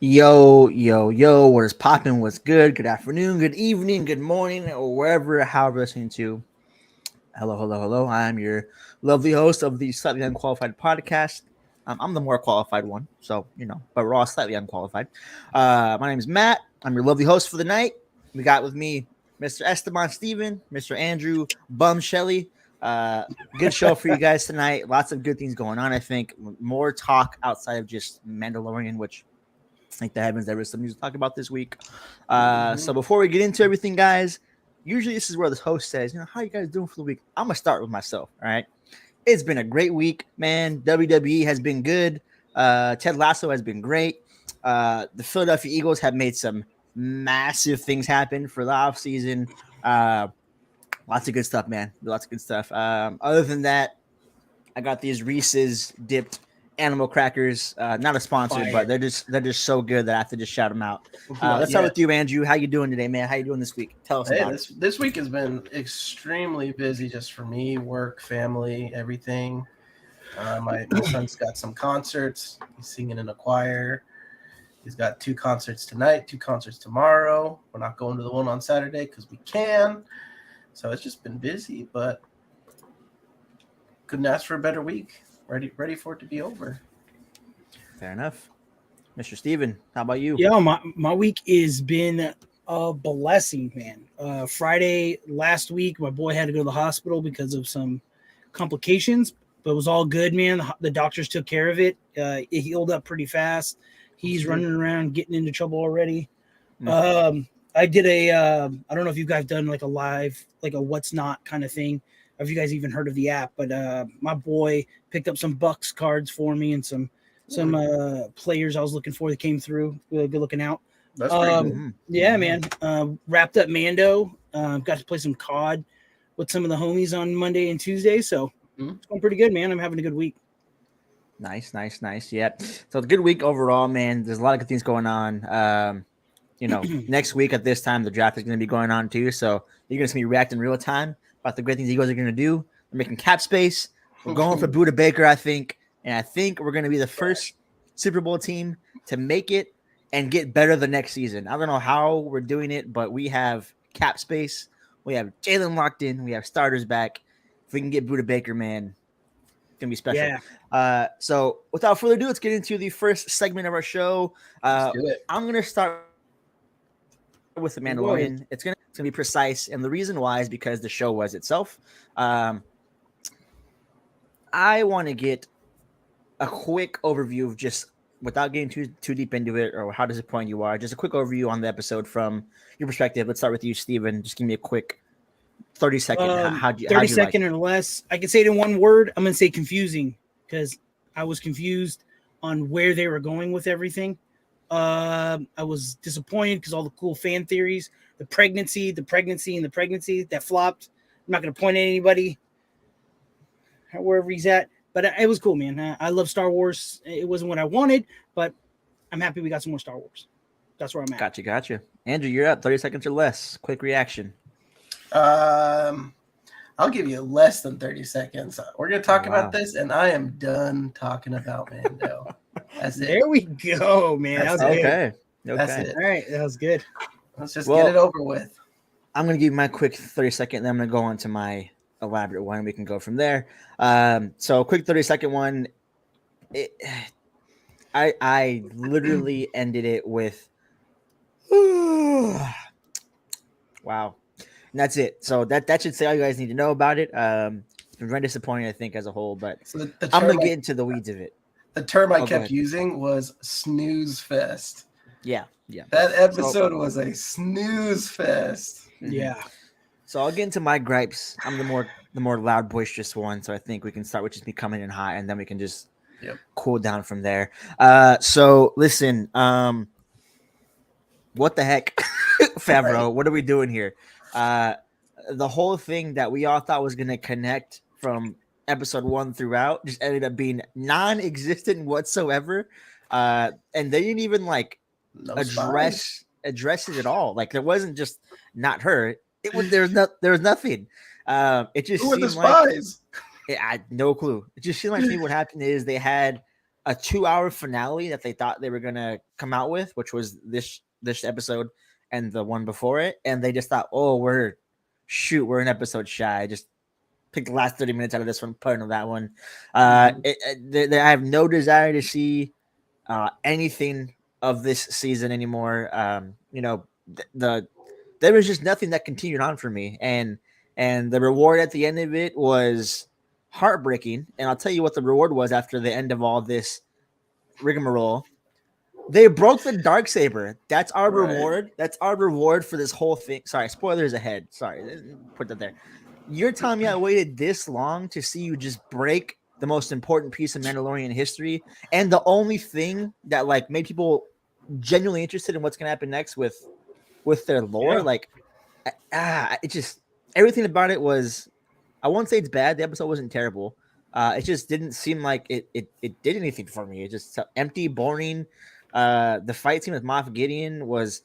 Yo, yo, yo, what is popping? What's good? Good afternoon, good evening, good morning, or wherever, however, listening to. Hello, hello, hello. I'm your lovely host of the Slightly Unqualified podcast. I'm the more qualified one, so, but we're all slightly unqualified. My name is Matt. I'm your lovely host for the night. We got with me Mr. Esteban Steven, Mr. Andrew Bum Shelley. Uh, Good show for you guys tonight. Lots of good things going on, I think. More talk outside of just Mandalorian, which thank the heavens there is some news to talk about this week. So before we get into everything, guys, usually this is where the host says, how you guys doing for the week? I'm gonna start with myself. All right, it's been a great week, man. WWE has been good. Ted Lasso has been great. The Philadelphia Eagles have made some massive things happen for the off season. Lots of good stuff, man. Lots of good stuff. Other than that, I got these Reese's dipped animal crackers. Not a sponsor, Fire. but they're just so good that I have to just shout them out. Let's start with you, Andrew. How you doing today, man? How you doing this week? Tell us Hey, about this week has been extremely busy just for me, work, family, everything. My son's got some concerts. He's singing in a choir. He's got 2 concerts tonight, 2 concerts tomorrow. We're not going to the one on Saturday because we can. So it's just been busy, but couldn't ask for a better week. Ready for it to be over. it. Fair enough. Mr. Steven, how about you? Yeah, my week has been a blessing, man. Friday last week, my boy had to go to the hospital because of some complications, but it was all good, man. The doctors took care of it. It healed up pretty fast. He's running around getting into trouble already. I did I don't know if you guys done like a live, like a what's not kind of thing. Have you guys even heard of the app? But my boy picked up some Bucks cards for me and some players I was looking for that came through. Really good looking out. That's pretty good. Yeah, man. Wrapped up Mando. Got to play some COD with some of the homies on Monday and Tuesday. So it's going pretty good, man. I'm having a good week. Nice. Yeah. So it's a good week overall, man. There's a lot of good things going on. Next week at this time, the draft is going to be going on too. So you're going to see me react in real time about the great things the Eagles are going to do. They're making cap space. We're going for Buda Baker, I think. And I think we're going to be the first Super Bowl team to make it and get better the next season. I don't know how we're doing it, but we have cap space. We have Jalen locked in. We have starters back. If we can get Buda Baker, man, it's going to be special. Yeah. So without further ado, let's get into the first segment of our show. Let's do it. I'm going to start with the Mandalorian. It's gonna be precise, and the reason why is because the show was itself. I want to get a quick overview of just without getting too deep into it or how disappointed you are. Just a quick overview on the episode from your perspective. Let's start with you, Steven. Just give me a quick 30-second. How'd you 30-second like? or less. I can say it in one word. I'm gonna say confusing because I was confused on where they were going with everything. I was disappointed because all the cool fan theories, the pregnancy that flopped. I'm not going to point at anybody wherever he's at, but it was cool, man. I love Star Wars. It wasn't what I wanted, but I'm happy we got some more Star Wars. That's where I'm at. Gotcha. Andrew, you're up. 30 seconds or less. Quick reaction. I'll give you less than 30 seconds. We're going to talk about this, and I am done talking about Mando. That's it. There we go, man. That was good. Okay. That's it. All right, that was good. Let's just get it over with. I'm going to give you my quick 30-second, then I'm going to go on to my elaborate one. We can go from there. So quick 30-second one. I literally ended it with, wow. And that's it. So that should say all you guys need to know about it. It's been very disappointing, I think, as a whole, but So I'm going to get into the weeds of it. The term I go kept ahead. using was snooze fest. Yeah. That episode was a snooze fest. Yeah. So I'll get into my gripes. I'm the more loud, boisterous one. So I think we can start with just me coming in hot, and then we can just cool down from there. So listen, what the heck, Favreau? What are we doing here? The whole thing that we all thought was going to connect from episode 1 throughout just ended up being non-existent whatsoever. And they didn't even address it at all. Like there wasn't just not her. It was there was nothing. It just Who are the seemed like spies? I had no clue. It just seemed like to me what happened is they had a 2-hour finale that they thought they were gonna come out with, which was this episode and the one before it, and they just thought, oh, we're an episode shy. Just pick the last 30 minutes out of this one, put into that one. I have no desire to see anything of this season anymore. There was just nothing that continued on for me, and the reward at the end of it was heartbreaking. And I'll tell you what the reward was after the end of all this rigmarole. They broke the Darksaber. That's our reward. That's our reward for this whole thing. Sorry, spoilers ahead. Sorry, put that there. You're telling me I waited this long to see you just break the most important piece of Mandalorian history, and the only thing that like made people genuinely interested in what's gonna happen next with their lore, it just everything about it was. I won't say it's bad. The episode wasn't terrible. It just didn't seem like it did anything for me. It just empty, boring. The fight scene with Moff Gideon was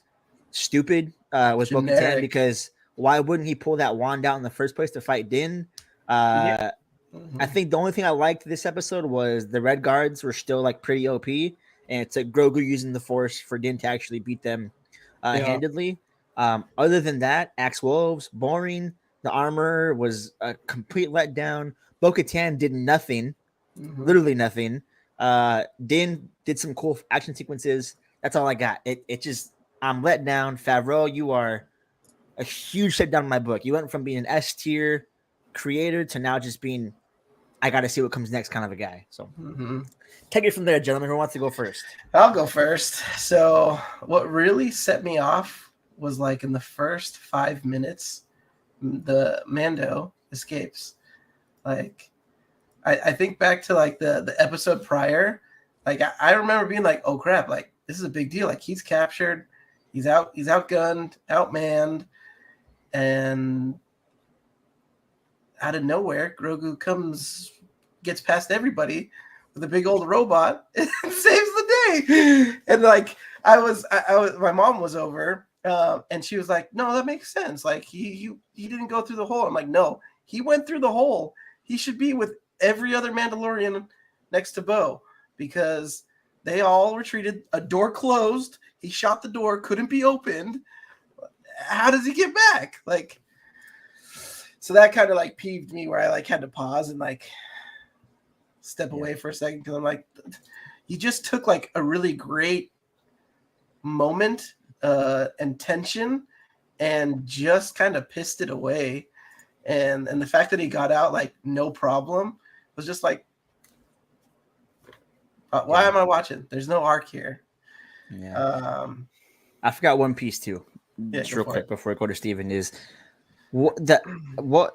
stupid with Bo-Katan, because why wouldn't he pull that wand out in the first place to fight Din? I think the only thing I liked this episode was the Red Guards were still like pretty OP, and it's like Grogu using the Force for Din to actually beat them handedly. Other than that, Axe Wolves, boring. The armor was a complete letdown. Bo-Katan did nothing, literally nothing. Din did some cool action sequences. That's all I got. It just, I'm let down. Favreau, you are a huge step down in my book. You went from being an S tier creator to now just being, I got to see what comes next kind of a guy. So take it from there, gentlemen. Who wants to go first? I'll go first. So what really set me off was like in the first 5 minutes, the Mando escapes. Like, I think back to like the episode prior. Like I remember being like, oh crap, like this is a big deal. Like he's captured, he's outgunned, outmanned, and out of nowhere, Grogu gets past everybody with a big old robot and saves the day. And like I was my mom was over, and she was like, no, that makes sense. Like he didn't go through the hole. I'm like, no, he went through the hole. He should be with every other Mandalorian next to Bo, because they all retreated. A door closed. He shot the door, couldn't be opened. How does he get back? Like, so that kind of like peeved me, where I like had to pause and like step away for a second, because I'm like, you just took like a really great moment and tension and just kind of pissed it away. And the fact that he got out like no problem was just like, why am I watching? There's no arc here. Yeah. I forgot one piece too. Just real quick before I go to Steven is what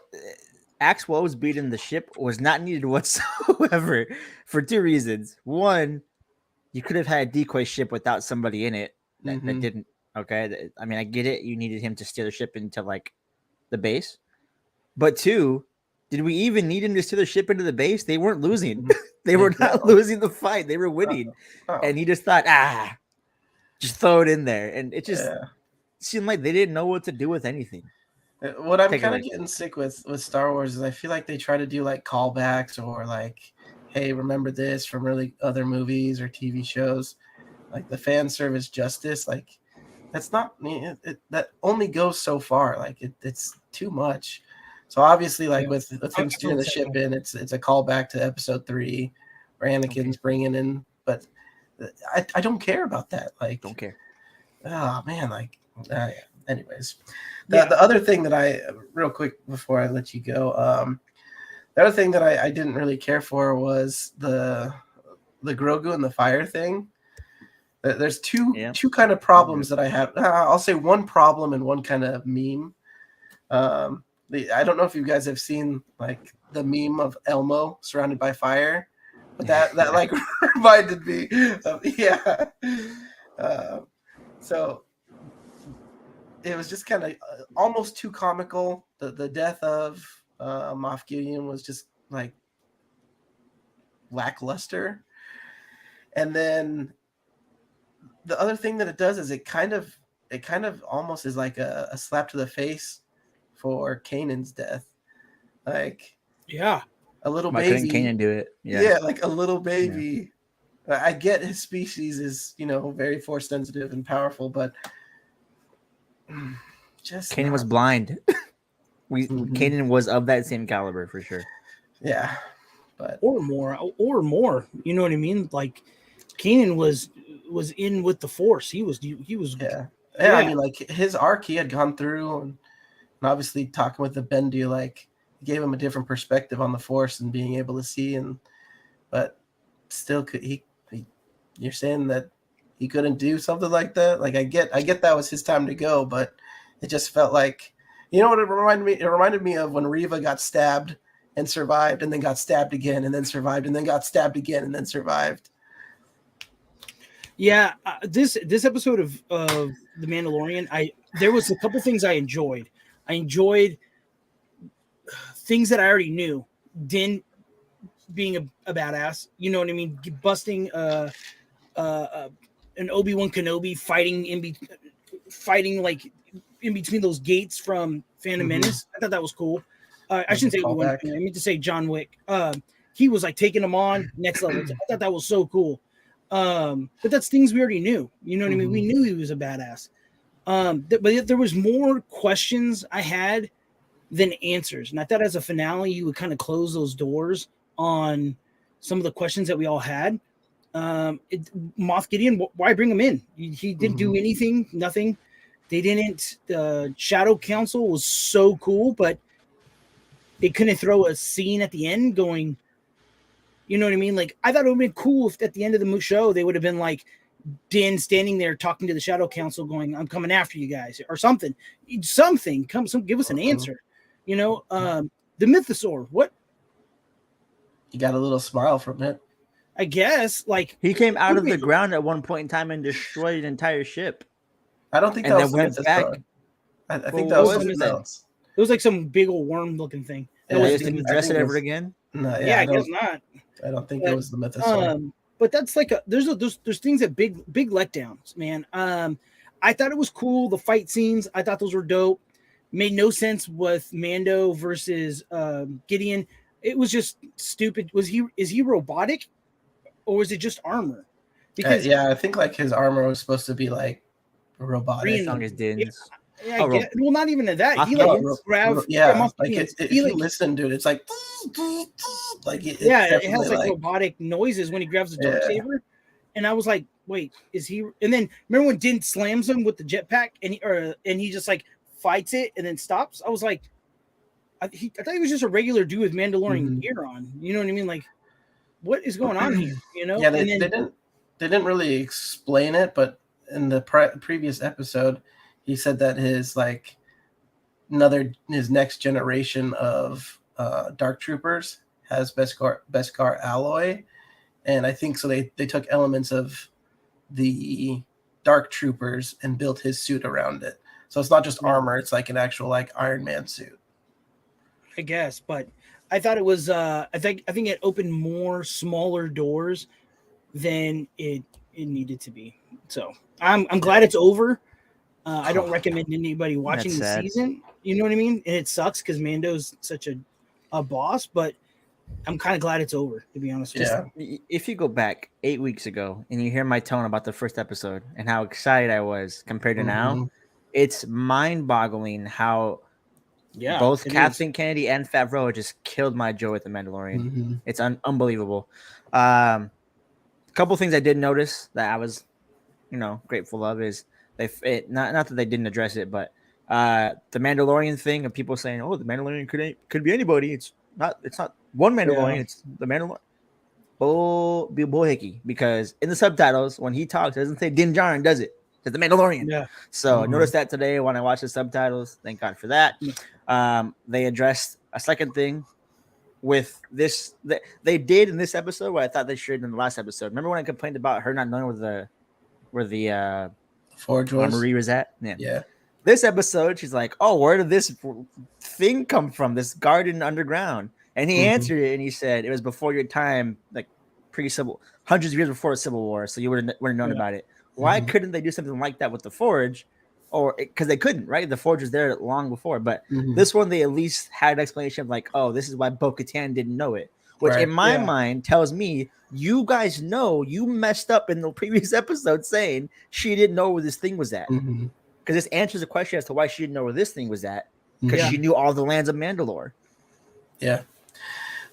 Axe Woes beating the ship was not needed whatsoever for two reasons. One, you could have had a decoy ship without somebody in it that didn't. Okay, I mean, I get it. You needed him to steer the ship into like the base, but two, did we even need him to steer the ship into the base? They weren't losing. They were not losing the fight. They were winning, and he just thought, just throw it in there, and it just seemed like they didn't know what to do with anything. What I'm kind of getting sick with Star Wars is I feel like they try to do like callbacks or like, hey, remember this from really other movies or TV shows, like the fan service justice. Like that's not that only goes so far. Like it's too much. So obviously, like with him steering the ship in, it's a callback to Episode 3, where Anakin's bringing in. But I don't care about that. Like, don't care. Oh man, like. Anyways, the other thing that I, real quick before I let you go, the other thing that I didn't really care for was the Grogu and the fire thing. There's two kind of problems that I have. I'll say one problem and one kind of meme. I don't know if you guys have seen like the meme of Elmo surrounded by fire, but that like reminded me of so. It was just kind of almost too comical. The death of Moff Gideon was just like lackluster. And then the other thing that it does is it kind of almost is like a slap to the face for Kanan's death. Like, a little Why baby. couldn't Kanan do it? Yeah, like a little baby I get his species is, very force sensitive and powerful, but just Kanan was not. blind. Mhm. Kanan was of that same caliber for sure. Yeah, but or more. You know what I mean? Like Kanan was in with the Force. He was yeah. I yeah. mean, like his arc he had gone through, and obviously talking with the Bendu, like gave him a different perspective on the Force and being able to see, but still, could he? You're saying that he couldn't do something like that? Like I get that was his time to go, but it just felt like, what it reminded me? It reminded me of when Reva got stabbed and survived, and then got stabbed again, and then survived, and then got stabbed again, and then survived. Yeah, this episode of The Mandalorian, there was a couple things I enjoyed. I enjoyed things that I already knew. Din being a badass, you know what I mean? Busting an Obi-Wan Kenobi fighting like in between those gates from Phantom Menace. I thought that was cool. I shouldn't say Obi-Wan Kenobi. I meant to say John Wick. He was like taking them on next level. I thought that was so cool. But that's things we already knew. You know what I mean? We knew he was a badass. But there was more questions I had than answers. And I thought as a finale, you would kind of close those doors on some of the questions that we all had. Moff Gideon, why bring him in? He didn't do anything, nothing. They didn't. Shadow Council was so cool, but they couldn't throw a scene at the end going, you know what I mean? Like, I thought it would have been cool if at the end of the show, they would have been like Din standing there talking to the Shadow Council going, I'm coming after you guys, or something. Give us an answer. The Mythosaur, what? You got a little smile from it. I guess, like, he came out of the ground at one point in time and destroyed an entire ship. I don't think and that then was went back. I think that was something else. It was like some big old worm-looking thing. They just didn't address it ever again. No, I guess not. I don't think it was the Mythosaur. But that's like there's things that big letdowns, man. I thought it was cool. The fight scenes, I thought those were dope. Made no sense with Mando versus Gideon. It was just stupid. Is he robotic, or was it just armor? Because I think like his armor was supposed to be like robotic. Well, not even that. He like grabs. If you listen, dude, it's like it has like robotic noises when he grabs the darksaber, and I was like, wait, is he? And then remember when Din slams him with the jetpack, and he just like fights it and then stops. I was like, I thought he was just a regular dude with Mandalorian gear on. You know what I mean? Like, what is going on here? Yeah, they didn't really explain it, but in the previous episode, he said that his next generation of Dark Troopers has Beskar alloy, and I think so. They took elements of the Dark Troopers and built his suit around it. So it's not just armor; it's like an actual like Iron Man suit. I guess, but I thought it was. I think it opened more smaller doors than it needed to be. So I'm glad it's over. I don't recommend anybody watching the season. You know what I mean? And it sucks because Mando's such a boss, but I'm kind of glad it's over, to be honest with you. If you go back 8 weeks ago and you hear my tone about the first episode and how excited I was compared to now, it's mind-boggling how both Kathleen Kennedy and Favreau just killed my joy with The Mandalorian. It's unbelievable. A couple things I did notice that I was, grateful of is not that they didn't address it, but the Mandalorian thing of people saying, "Oh, the Mandalorian could be anybody." It's not one Mandalorian. It's the Mandalorian. Bullhickey, because in the subtitles when he talks, it doesn't say Din Djarin, does it? It's the Mandalorian. Yeah. So notice that today when I watched the subtitles. Thank God for that. They addressed a second thing with this. They did in this episode what I thought they should in the last episode. Remember when I complained about her not knowing where the Forge armory was at? Yeah. This episode, she's like, "Oh, where did this thing come from? This garden underground?" And he answered it, and he said, "It was before your time, like pre-civil, hundreds of years before the Civil War. So you would have known about it." Why couldn't they do something like that with the Forge? Or because they couldn't, right? The Forge was there long before, but this one they at least had an explanation of like, "Oh, this is why Bo-Katan didn't know it." which Right. in my Yeah. mind tells me you guys know you messed up in the previous episode saying she didn't know where this thing was at. Mm-hmm. Because this answers the question as to why she didn't know where this thing was at. Because Yeah. she knew all the lands of Mandalore. Yeah.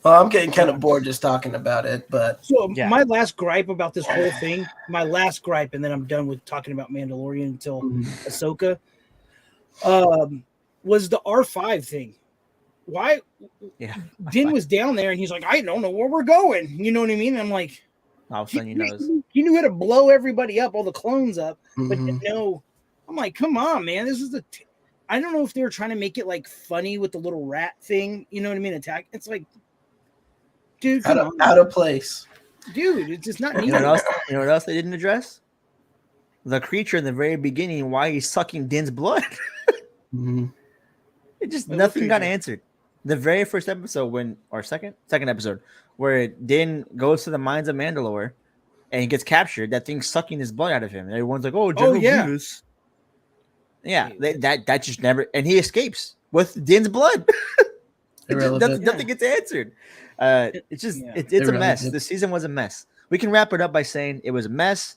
Well, I'm getting kind of bored just talking about it, but So Yeah. my last gripe about this whole thing, and then I'm done with talking about Mandalorian until Ahsoka, was the R5 thing. Why Yeah. Din was down there and he's like, I don't know where we're going. You know what I mean? And I'm like, All of a sudden, you know. he knew how to blow everybody up, all the clones up, but Mhm. no. I'm like, come on, man. This is I don't know if they were trying to make it like funny with the little rat thing. You know what I mean? Attack. It's like, dude, come on, out of place. dude. It's just not You needed. know what else? You know what else they didn't address? The creature in the very beginning. Why he's sucking Din's blood? Mhm. It just Like, what nothing got creature? answered. The very first episode, second episode, where Din goes to the mines of Mandalore and he gets captured, that thing's sucking his blood out of him. And everyone's like, "Oh, General yeah. Grievous." Yeah, that just never, and he escapes with Din's blood. Nothing gets answered. It's just it's a really mess. did. The season was a mess. We can wrap it up by saying it was a mess.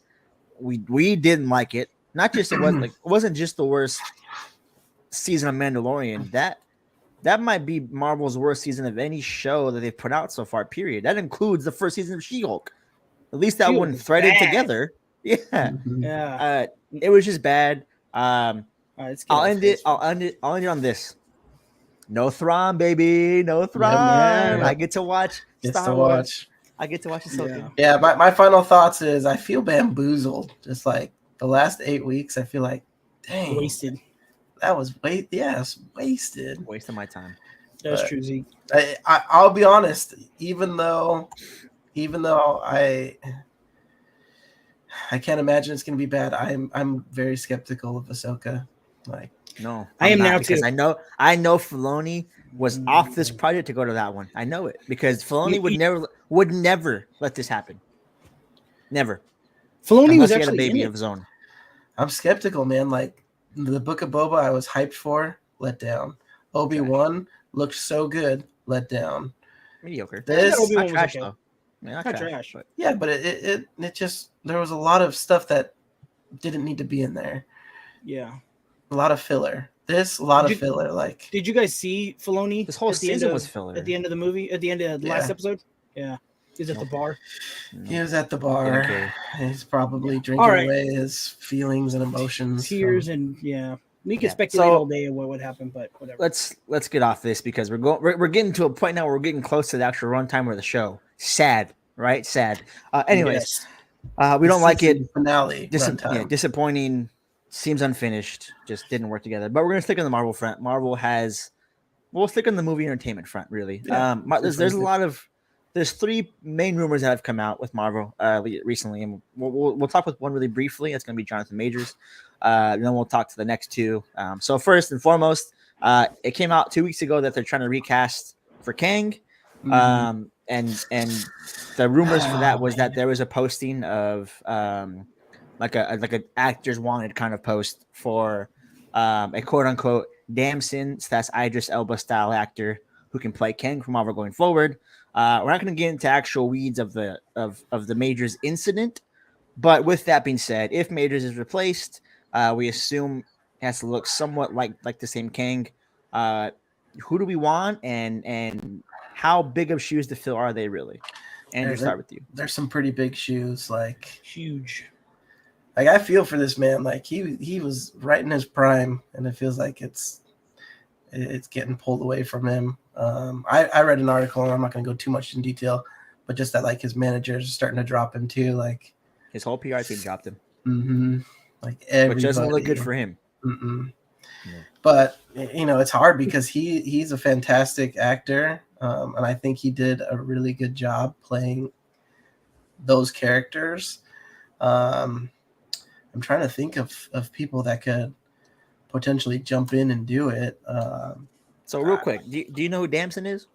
We didn't like it. Not just it wasn't just the worst season of Mandalorian. That might be Marvel's worst season of any show that they've put out so far. Period. That includes the first season of She-Hulk. At least that She-Hulk one was threaded bad. together. Yeah. Mhm. Yeah. It was just bad. All right, let's get I'll off end this it. one. I'll end it on this. No Thrawn, baby. No Thrawn. yeah. I get to watch Gets Star to Wars. watch. I get to watch Ahsoka. Yeah. Yeah, my final thoughts is I feel bamboozled. Just like the last 8 weeks, I feel like, dang, Wasted. that was it's wasted. Waste of my time. That's But- true, Zeke. I'll be honest, even though I can't imagine it's gonna be bad, I'm very skeptical of Ahsoka. Like, No, I am not, now because too. I know Filoni was off this project to go to that one. I know it because Filoni would never let this happen. Never. Filoni Unless was he had a actually baby in of it. his own. I'm skeptical, man. Like the Book of Boba, I was hyped for, let down. Obi-Wan looked so good, let down. Mediocre. This, Obi-Wan Not was trash okay. though. I mean, not Not trash. trash. But yeah, but it just, there was a lot of stuff that didn't need to be in there. Yeah. A lot of filler. A lot Did of filler. Like, Did you guys see Filoni? this whole at the end season of- was filler. At the end of the movie? At the end of the last Yeah. episode? Yeah. He's at the bar. he was at the bar. Didn't care. He's probably drinking All right. away his feelings and emotions. Tears and we can Yeah. speculate So- all day of what would happen, but whatever. Let's get off this because we're getting to a point now where we're getting close to the actual runtime of the show. Sad, right? Sad. Anyways, we don't like it. Finale. Runtime. Disappointing. Seems unfinished. Just didn't work together. But we're gonna stick on the Marvel front. We'll stick on the movie entertainment front. Really. Yeah, There's three main rumors that have come out with Marvel recently, and we'll talk with one really briefly. It's gonna be Jonathan Majors. And then we'll talk to the next two. So first and foremost, it came out 2 weeks ago that they're trying to recast for Kang. Mhm. And the rumors for that was that there was a posting of like a actors wanted kind of post for a quote unquote Damson / Idris Elba style actor who can play Kang from Marvel going forward. We're not going to get into actual weeds of the Majors incident, but with that being said, if Majors is replaced, we assume it has to look somewhat like the same Kang. Who do we want, and how big of shoes to fill are they really? Andrew, start with you. There's some pretty big shoes. Like Huge. I feel for this man. Like he was right in his prime, and it feels like it's getting pulled away from him. I read an article, and I'm not going to go too much in detail, but just that like his managers are starting to drop him too. Like His whole PR team dropped him, like everybody. which doesn't look good for him. Yeah. But it's hard because he's a fantastic actor, and I think he did a really good job playing those characters. I'm trying to think of people that could potentially jump in and do it. So real quick, do you know who Damson is?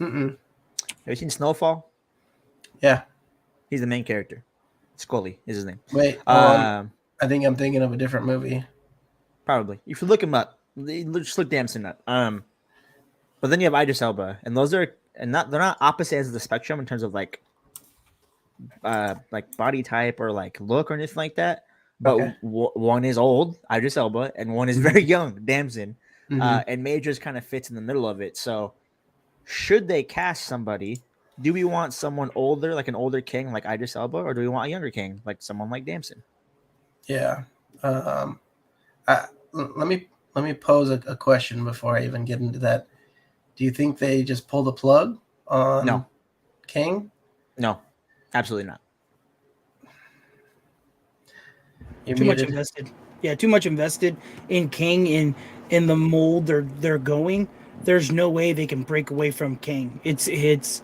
Mm-mm. Have you seen Snowfall? Yeah. He's the main character. Scully is his name. Wait. I think I'm thinking of a different movie. Probably. If you look him up, just look Damson up. But then you have Idris Elba, and those are and they're not opposite ends of the spectrum in terms of like body type or like look or anything like that. But Okay. one is old, Idris Elba, and one is very young, Damson. Mhm. And Majors kind of fits in the middle of it. So should they cast somebody? Do we want someone older, like an older king like Idris Elba, or do we want a younger king like someone like Damson? Yeah. Um, let me pose a question before I even get into that. Do you think they just pull the plug on No, King? no, absolutely not. You're Too much muted. invested. Yeah, too much invested in King in the mold they're going. There's no way they can break away from King. It's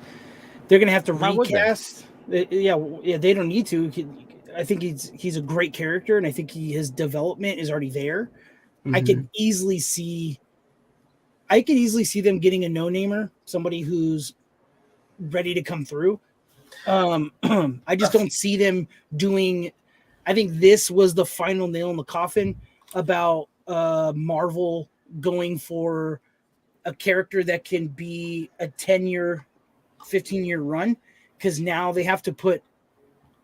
they're gonna have to Why would they? recast. Yeah, they don't need to. I think he's a great character, and I think his development is already there. I Mhm. could easily see. I could easily see them getting a no-namer, somebody who's ready to come through. I just don't see them doing. I think this was the final nail in the coffin about Marvel going for a character that can be a 10-year, 15-year run, because now they have to put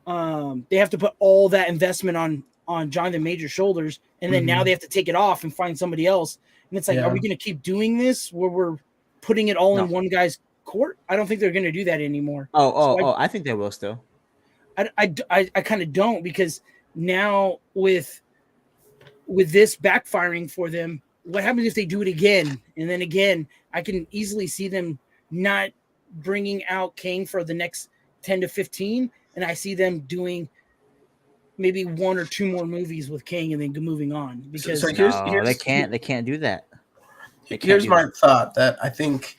all that investment on Jonathan Major's shoulders, and then now Mhm. they have to take it off and find somebody else. And it's like, are Yeah. we going to keep doing this where we're putting it all in No. one guy's court? I don't think they're going to do that anymore. I think they will still. I kind of don't, because now with this backfiring for them, what happens if they do it again and then again? I can easily see them not bringing out Kang for the next 10 to 15, and I see them doing maybe one or two more movies with Kang and then moving on, because So No, they can't. They can't do that. They can't here's do my that. thought that I think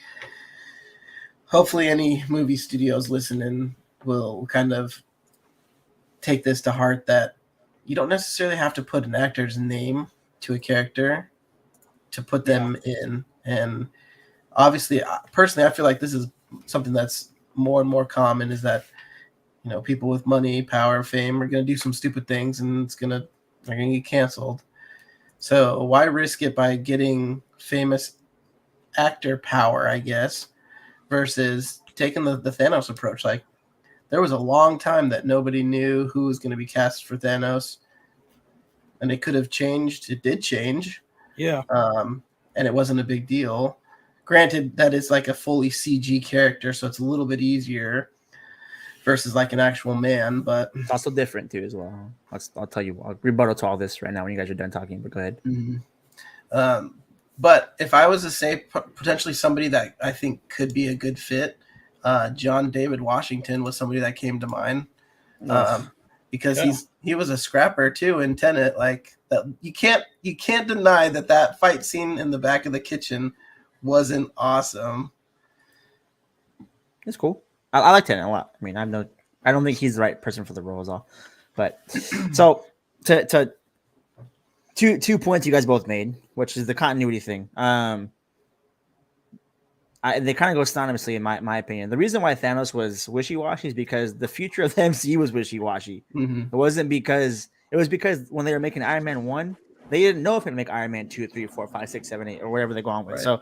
hopefully any movie studios listening will kind of take this to heart, that you don't necessarily have to put an actor's name to a character to put them in. And obviously, personally, I feel like this is something that's more and more common, is that, you know, people with money, power, fame are going to do some stupid things, and they're going to get canceled. So why risk it by getting famous actor power, I guess, versus taking the Thanos approach? Like, there was a long time that nobody knew who was going to be cast for Thanos, and it could have changed. It did change, yeah, and it wasn't a big deal. Granted, that is like a fully CG character, so it's a little bit easier versus like an actual man. But It's also different too, as well. I'll tell you. I'll rebuttal to all this right now when you guys are done talking. But go ahead. um, but if I was to say potentially somebody that I think could be a good fit, John David Washington was somebody that came to mind. Because he was a scrapper too in Tenet. Like, that, you can't deny that fight scene in the back of the kitchen wasn't awesome. It's cool. I like Tenet a lot. I mean, I don't think he's the right person for the role, is all. But so to two points you guys both made, which is the continuity thing. They kind of go synonymously in my opinion. The reason why Thanos was wishy-washy is because the future of the MCU was wishy-washy. Mm-hmm. It wasn't because when they were making Iron Man 1, they didn't know if they'd make Iron Man 2, 3, 4, 5, 6, 7, 8, or whatever they're going with. Right. So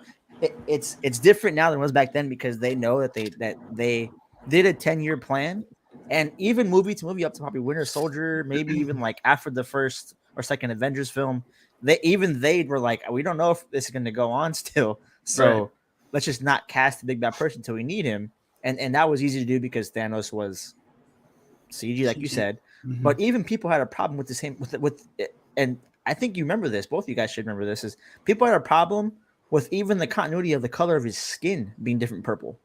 it's different now than it was back then, because they know that they did a 10-year plan, and even movie to movie up to probably Winter Soldier, maybe even like after the first or second Avengers film, they were like, we don't know if this is going to go on still. So Right. let's just not cast the big bad person until we need him. And that was easy to do because Thanos was CG, like you said. Mm-hmm. But even people had a problem with the same with it. And I think you remember this. Both of you guys should remember this. Is people had a problem with even the continuity of the color of his skin being different purple,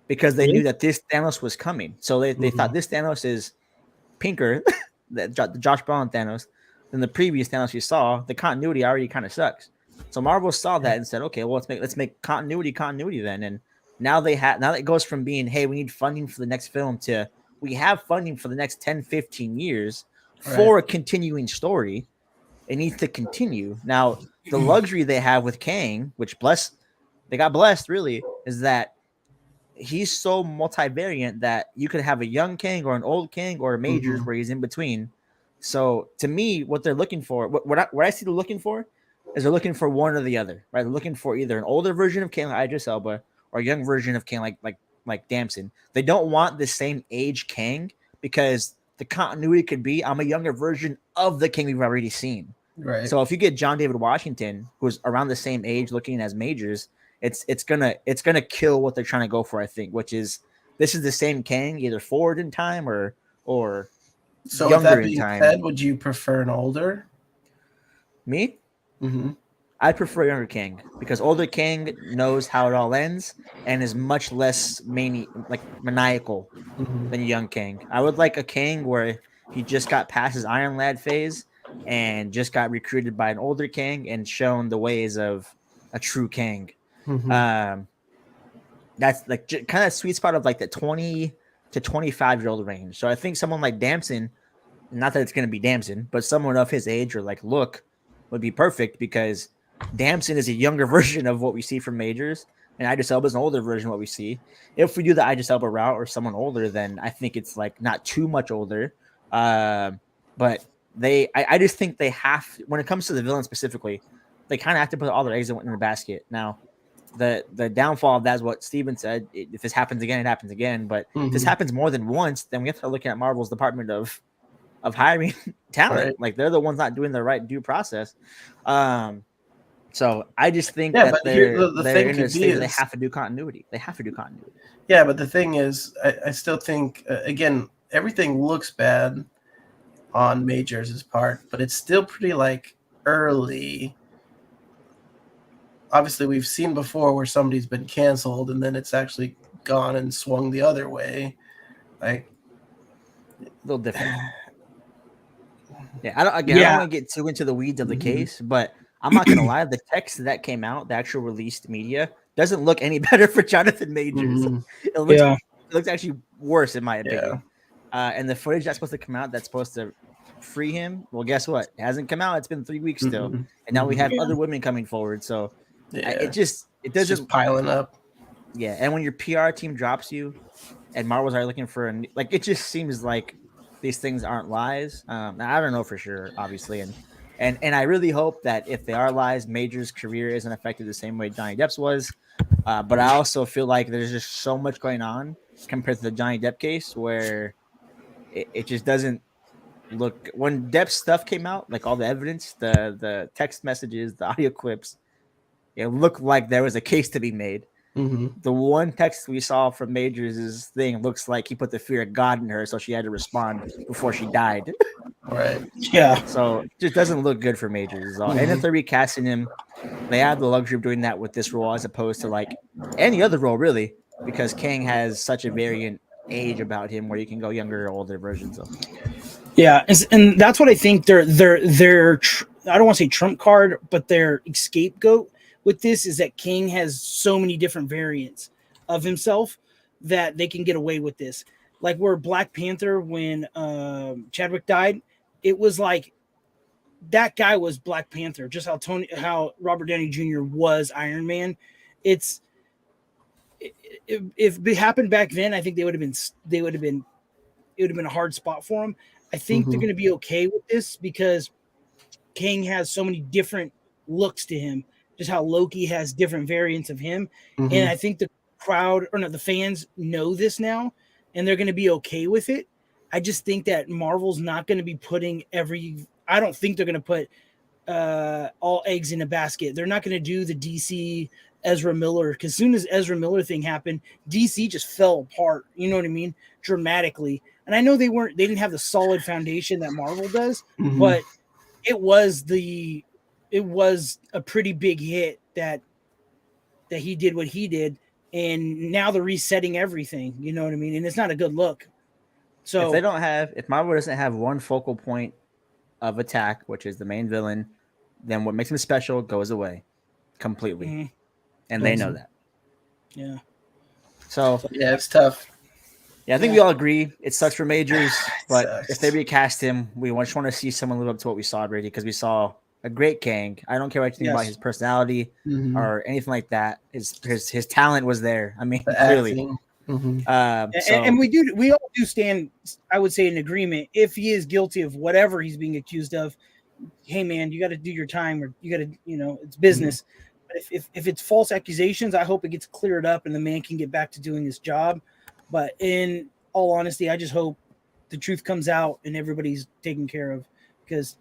because they knew that this Thanos was coming. So they thought this Thanos is pinker, that Josh Brolin Thanos, than the previous Thanos you saw. The continuity already kind of sucks. So Marvel saw that and said, okay, well, let's make continuity then. And now now that it goes from being, hey, we need funding for the next film, to we have funding for the next 10, 15 years for a continuing story. It needs to continue. Now, the luxury they have with Kang, which they got blessed really, is that he's so multivariant that you could have a young Kang or an old Kang or a Majors where he's in between. So to me, what they're looking for, what I see they're looking for, is they're looking for one or the other, right? They're looking for either an older version of Kang like Idris Elba, or a young version of Kang, like Damson. They don't want the same age Kang because the continuity could be I'm a younger version of the Kang we've already seen. Right. So if you get John David Washington, who's around the same age, looking as Majors, it's gonna kill what they're trying to go for. I think, which is this is the same Kang, either forward in time or So with younger that in being time. said, would you prefer an older? Me, Mm-hmm. I prefer younger Kang because older Kang knows how it all ends and is much less maniacal Mm-hmm. than young Kang. I would like a Kang where he just got past his Iron Lad phase and just got recruited by an older Kang and shown the ways of a true Kang. Mm-hmm. That's like kind of sweet spot of like the 20 to 25-year-old range. So I think someone like Damson, not that it's going to be Damson, but someone of his age or like look would be perfect because Damson is a younger version of what we see from Majors, and Idris Elba is an older version of what we see. If we do the Idris Elba route or someone older, then I think it's like not too much older. But I just think they have, when it comes to the villain specifically, they kind of have to put all their eggs in the basket. Now, the downfall of that is what Steven said. If this happens again, it happens again. But if this happens more than once, then we have to start looking at Marvel's department of hiring talent. Right. Like they're the ones not doing the right due process. So I just think Yeah, that but here the they're thing in a could be stage where they is have to do continuity. They have to do continuity. yeah, but the thing is, I still think again everything looks bad on Majors' part, but it's still pretty like early. Obviously, we've seen before where somebody's been canceled and then it's actually gone and swung the other way. Like A little different. Yeah, I don't want to get too into the weeds of the case, but I'm not gonna lie. The text that came out, the actual released media, doesn't look any better for Jonathan Majors. Mhm. It looks actually worse in my opinion. And the footage that's supposed to come out, that's supposed to free him. Well, guess what? It hasn't come out. It's been 3 weeks still, Mhm. and now we have Yeah. other women coming forward. So Yeah, it it's doesn't just piling up. Yeah, and when your PR team drops you, and Marvel's are looking for like, it just seems like these things aren't lies. I don't know for sure, obviously, and I really hope that if they are lies, Major's career isn't affected the same way Johnny Depp's was. But I also feel like there's just so much going on compared to the Johnny Depp case where it just doesn't look. When Depp's stuff came out, like all the evidence, the text messages, the audio clips, it looked like there was a case to be made. Mm-hmm. The one text we saw from Majors' thing looks like he put the fear of God in her, so she had to respond before she died. Right. Yeah. So it just doesn't look good for Majors. And if they're recasting him, they have the luxury of doing that with this role as opposed to like any other role, really, because Kang has such a variant age about him where you can go younger or older versions of him. Yeah, and that's what I think their I don't want to say trump card, but their scapegoat with this is that King has so many different variants of himself that they can get away with this. Like where Black Panther, when Chadwick died, it was like that guy was Black Panther, just how Robert Downey Jr. was Iron Man. If it happened back then, I think it would have been a hard spot for him. I think they're going to be okay with this because King has so many different looks to him, just how Loki has different variants of him. And I think the the fans know this now and they're going to be okay with it. I just think that Marvel's not going to be putting I don't think they're going to put all eggs in a basket. They're not going to do the DC Ezra Miller, because as soon as Ezra Miller thing happened, DC just fell apart. You know what I mean? Dramatically. And I know they didn't have the solid foundation that Marvel does, but it was a pretty big hit that he did what he did, and now they're resetting everything. You know what I mean? And it's not a good look. So if Marvel doesn't have one focal point of attack, which is the main villain, then what makes him special goes away completely, and they know that. Yeah. So yeah, it's tough. Yeah, I think we all agree it sucks for Majors, but sucks. if they recast him, we just want to see someone live up to what we saw already because we saw a great Kang. I don't care what you think about his personality or anything like that. His talent was there. I mean, clearly. And we all do stand, I would say, in agreement. If he is guilty of whatever he's being accused of, hey man, you got to do your time, or you got to, it's business. if it's false accusations, I hope it gets cleared up and the man can get back to doing his job. But in all honesty, I just hope the truth comes out and everybody's taken care of, because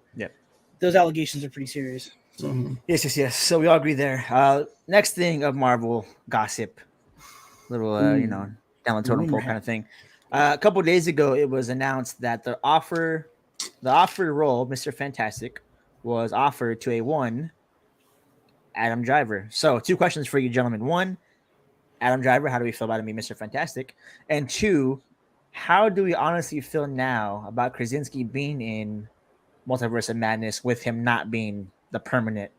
those allegations are pretty serious. So. Mm-hmm. Yes. So we all agree there. Next thing of Marvel gossip, little down the totem pole kind of thing. A couple of days ago, it was announced that the offered role, Mr. Fantastic, was offered to Adam Driver. So 2 questions for you, gentlemen. 1, Adam Driver, how do we feel about him being Mr. Fantastic? And 2, how do we honestly feel now about Krasinski being in Multiverse of Madness with him not being the permanent?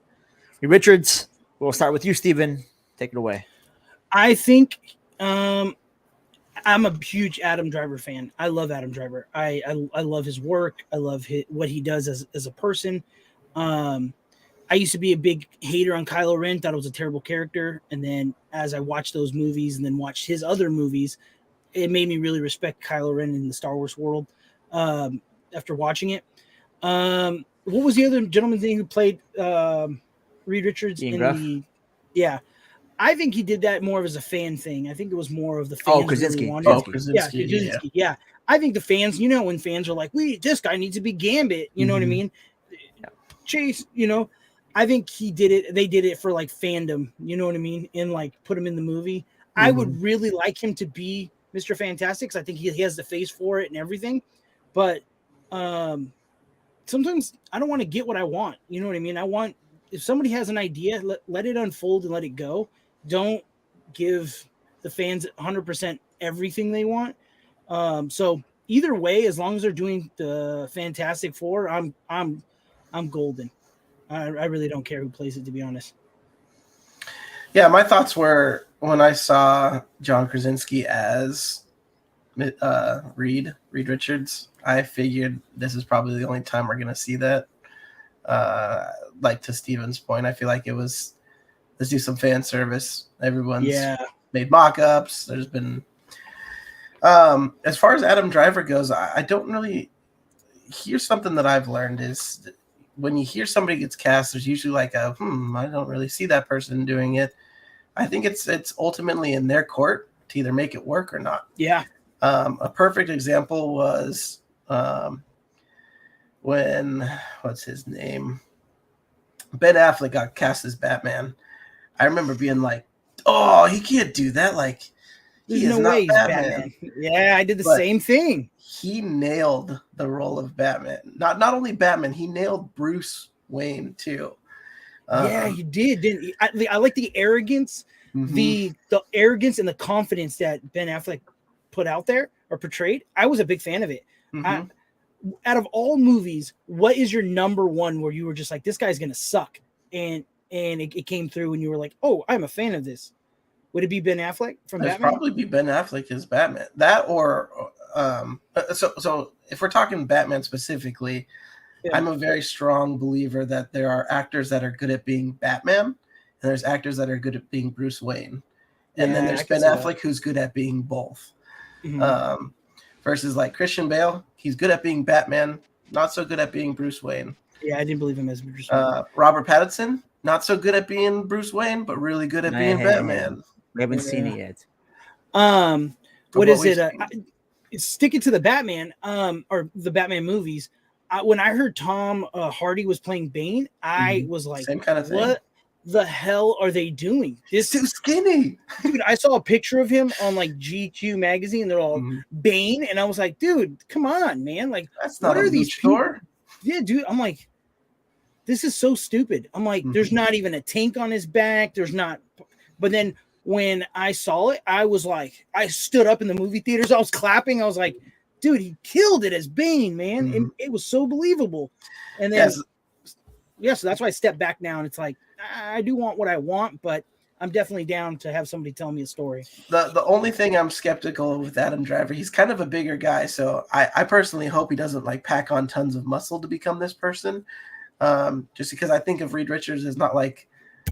Richards, we'll start with you, Steven. Take it away. I think I'm a huge Adam Driver fan. I love Adam Driver. I love his work. I love what he does as a person. I used to be a big hater on Kylo Ren, thought it was a terrible character. And then as I watched those movies and then watched his other movies, it made me really respect Kylo Ren in the Star Wars world after watching it. What was the other gentleman's name who played Reed Richards Ian in Gruff? Yeah. I think he did that more of as a fan thing. I think it was more of the fans Krasinski. really wanted. Krasinski. Yeah. I think the fans, when fans are like, this guy needs to be Gambit, you know what I mean? Yeah. Chase, I think he did it. They did it for like fandom, you know what I mean? And like put him in the movie. I would really like him to be Mr. Fantastic, because I think he has the face for it and everything. But sometimes I don't want to get what I want. You know what I mean? If somebody has an idea, let it unfold and let it go. Don't give the fans 100% everything they want. So either way, as long as they're doing the Fantastic Four, I'm golden. I really don't care who plays it, to be honest. Yeah, my thoughts were when I saw John Krasinski as Reed Richards, I figured this is probably the only time we're going to see that. Like to Steven's point, I feel like it was, let's do some fan service. Everyone's made mock-ups. There's been as far as Adam Driver goes, I don't really here's something that I've learned is when you hear somebody gets cast, there's usually like I don't really see that person doing it. I think it's ultimately in their court to either make it work or not. Yeah. A perfect example was when what's his name? Ben Affleck got cast as Batman. I remember being like, "Oh, he can't do that! Like, there's no way he's Batman." Yeah, I did the same thing. He nailed the role of Batman. Not only Batman, he nailed Bruce Wayne too. Yeah, he did, didn't he? I like the arrogance, the arrogance and the confidence that Ben Affleck put out there or portrayed. I was a big fan of it. Out of all movies, what is your number one where you were just like, this guy's gonna suck, and it came through and you were like, oh, I'm a fan of this? Would it be Ben Affleck from Batman? It'd probably be Ben Affleck as Batman. That or so if we're talking Batman specifically, I'm a very strong believer that there are actors that are good at being Batman, and there's actors that are good at being Bruce Wayne, and then there's Ben Affleck who's good at being both. Versus like Christian Bale, he's good at being Batman, not so good at being Bruce Wayne. Yeah, I didn't believe him as Bruce Wayne. Robert Pattinson, not so good at being Bruce Wayne, but really good at being Batman. We haven't seen it yet. What is it? Sticking to the Batman, or the Batman movies. When I heard Tom Hardy was playing Bane, I was like, same kind of thing. What the hell are they doing? This too skinny. Dude, I saw a picture of him on like GQ magazine. They're all Bane, and I was like, dude, come on, man! Like, that's not what are these people? Yeah, dude. I'm like, this is so stupid. I'm like, there's not even a tank on his back. There's not. But then when I saw it, I was like, I stood up in the movie theaters. I was clapping. I was like, dude, he killed it as Bane, man. It was so believable. And then, so that's why I stepped back now. And it's like, I do want what I want, but I'm definitely down to have somebody tell me a story. The only thing I'm skeptical with Adam Driver, he's kind of a bigger guy. So I personally hope he doesn't like pack on tons of muscle to become this person. Just because I think of Reed Richards as not like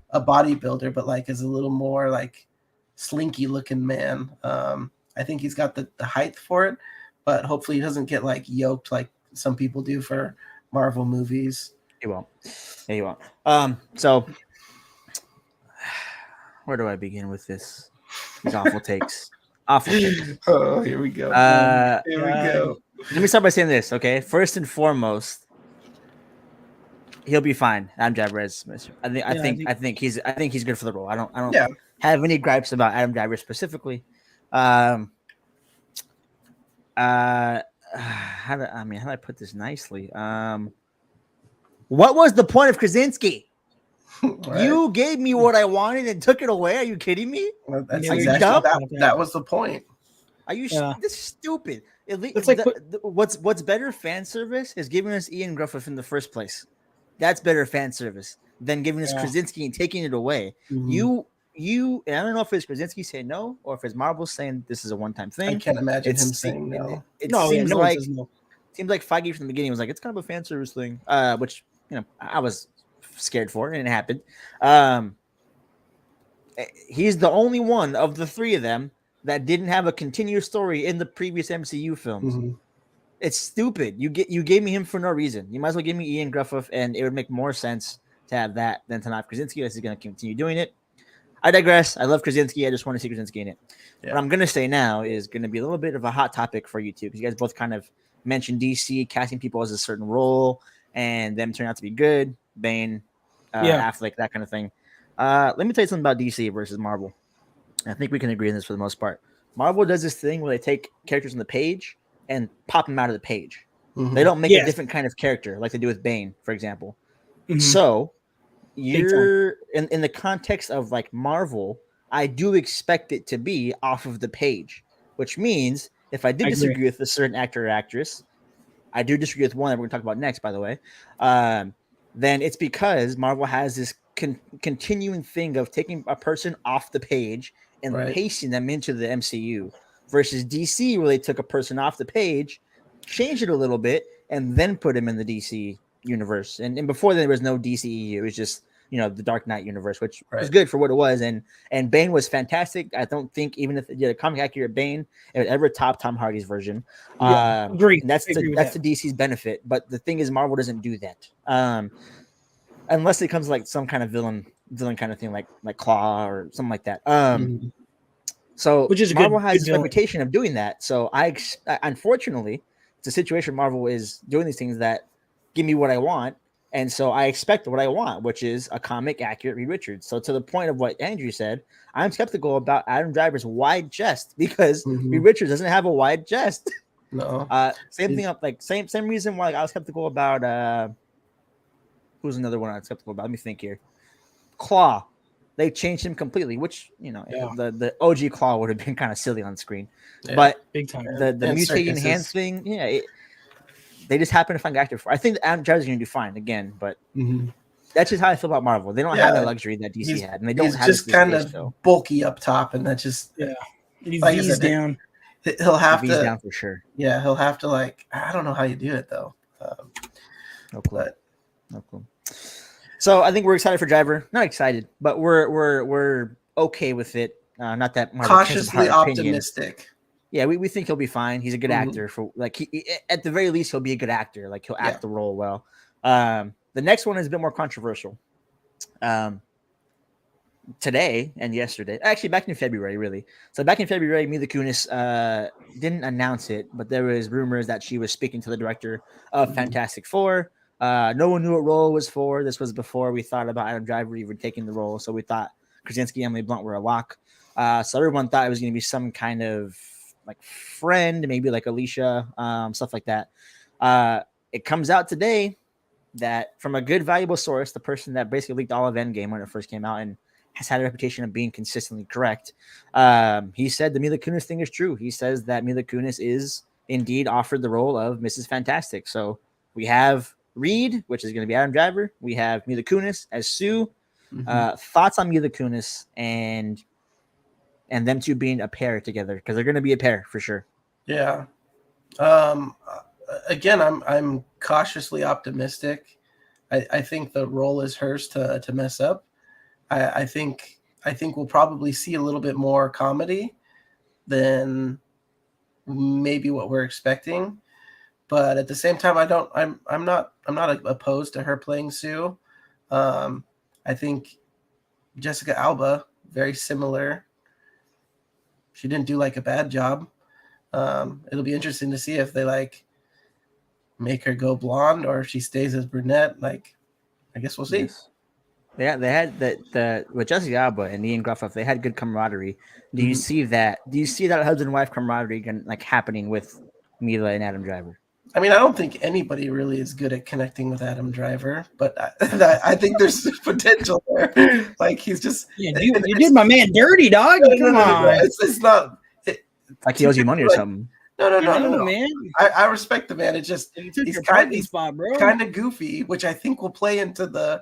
a bodybuilder, but like as a little more like slinky looking man. I think he's got the height for it, but hopefully he doesn't get like yoked like some people do for Marvel movies. He won't. Yeah, he won't. So Where do I begin with this? These awful takes. Awful takes. Oh, here we go. Here we go. Let me start by saying this, okay? First and foremost, he'll be fine. Adam Driver as I think he's good for the role. I don't have any gripes about Adam Driver specifically. How do I put this nicely? What was the point of Krasinski? Right. You gave me what I wanted and took it away. Are you kidding me? Well, that's exactly that was the point. Are you? This is stupid. It's like what's better fan service is giving us Ian Grufford in the first place. That's better fan service than giving us Krasinski and taking it away. Mm-hmm. You. And I don't know if it's Krasinski saying no or if it's Marvel saying this is a one-time thing. I can't imagine him saying no. It seems like Feige from the beginning was like it's kind of a fan service thing, which I was scared for, and it happened. He's the only one of the three of them that didn't have a continuous story in the previous MCU films. Mm-hmm. It's stupid. You gave me him for no reason. You might as well give me Ian Grufford, and it would make more sense to have that than to not have Krasinski. This is going to continue doing it. I digress. I love Krasinski. I just want to see Krasinski in it. Yeah. What I'm going to say now is going to be a little bit of a hot topic for you two, because you guys both kind of mentioned DC casting people as a certain role and them turning out to be good. Bane, Affleck, that kind of thing. Let me tell you something about DC versus Marvel. I think we can agree on this for the most part. Marvel does this thing where they take characters on the page and pop them out of the page. Mm-hmm. They don't make a different kind of character like they do with Bane, for example. Mm-hmm. So you're in the context of like Marvel, I do expect it to be off of the page, which means if I did disagree with a certain actor or actress, I do disagree with one that we're going to talk about next, by the way, then it's because Marvel has this continuing thing of taking a person off the page and pasting them into the MCU versus DC, where they took a person off the page, changed it a little bit, and then put him in the DC universe. And before then, there was no DCEU. It was just, the Dark Knight universe, which was good for what it was. And Bane was fantastic. I don't think even if they did a comic accurate Bane, it would ever top Tom Hardy's version. Agreed. That's the DC's benefit. But the thing is, Marvel doesn't do that. Unless it comes like some kind of villain kind of thing, like Claw or something like that. So which is Marvel has this reputation of doing that. So unfortunately, it's a situation Marvel is doing these things that give me what I want. And so I expect what I want, which is a comic accurate Reed Richards. So to the point of what Andrew said, I'm skeptical about Adam Driver's wide chest because Reed Richards doesn't have a wide chest. No. Same thing. Same reason why I was skeptical about. Who's another one I was skeptical about? Let me think here. Claw. They changed him completely, which the OG Claw would have been kind of silly on screen. But big time. The mutating hands thing, they just happen to find an actor for. I think Adam Driver's going to do fine again, but that's just how I feel about Marvel. They don't have the luxury that DC had, and they don't have just kind of bulky up top, and that just he's down. He'll have to down for sure. Yeah, he'll have to I don't know how you do it though. No clue. No clue. So I think we're excited for Driver. Not excited, but we're okay with it. Not that Marvel cautiously optimistic. Yeah, we think he'll be fine. He's a good actor for at the very least he'll be a good actor. Like he'll act the role well. The next one is a bit more controversial. Today and yesterday, actually back in February, really. So back in February, Mila Kunis didn't announce it, but there was rumors that she was speaking to the director of Fantastic Four. No one knew what role it was for. This was before we thought about Adam Driver even taking the role. So we thought Krasinski and Emily Blunt were a lock. So everyone thought it was going to be some kind of like friend, maybe like Alicia, stuff like that. It comes out today that from a good, valuable source, the person that basically leaked all of Endgame when it first came out and has had a reputation of being consistently correct. He said the Mila Kunis thing is true. He says that Mila Kunis is indeed offered the role of Mrs. Fantastic. So we have Reed, which is going to be Adam Driver. We have Mila Kunis as Sue. Thoughts on Mila Kunis and them two being a pair together, because they're going to be a pair for sure. Yeah. Again, I'm cautiously optimistic. I think the role is hers to mess up. I think we'll probably see a little bit more comedy than maybe what we're expecting. But at the same time, I'm not opposed to her playing Sue. I think Jessica Alba very similar. She didn't do like a bad job. It'll be interesting to see if they like make her go blonde or if she stays as brunette. Like, I guess we'll see. Yes. They had the with Jessica Alba and Ian Gruffalo, they had good camaraderie. Do you see that? Do you see that husband and wife camaraderie like happening with Mila and Adam Driver? I mean, I don't think anybody really is good at connecting with Adam Driver, but I think there's potential there. Like he's just you did my man dirty, dog. Come on, it's not like he owes you money or something. No, man. I respect the man. It's just he's kind of goofy, which I think will play into the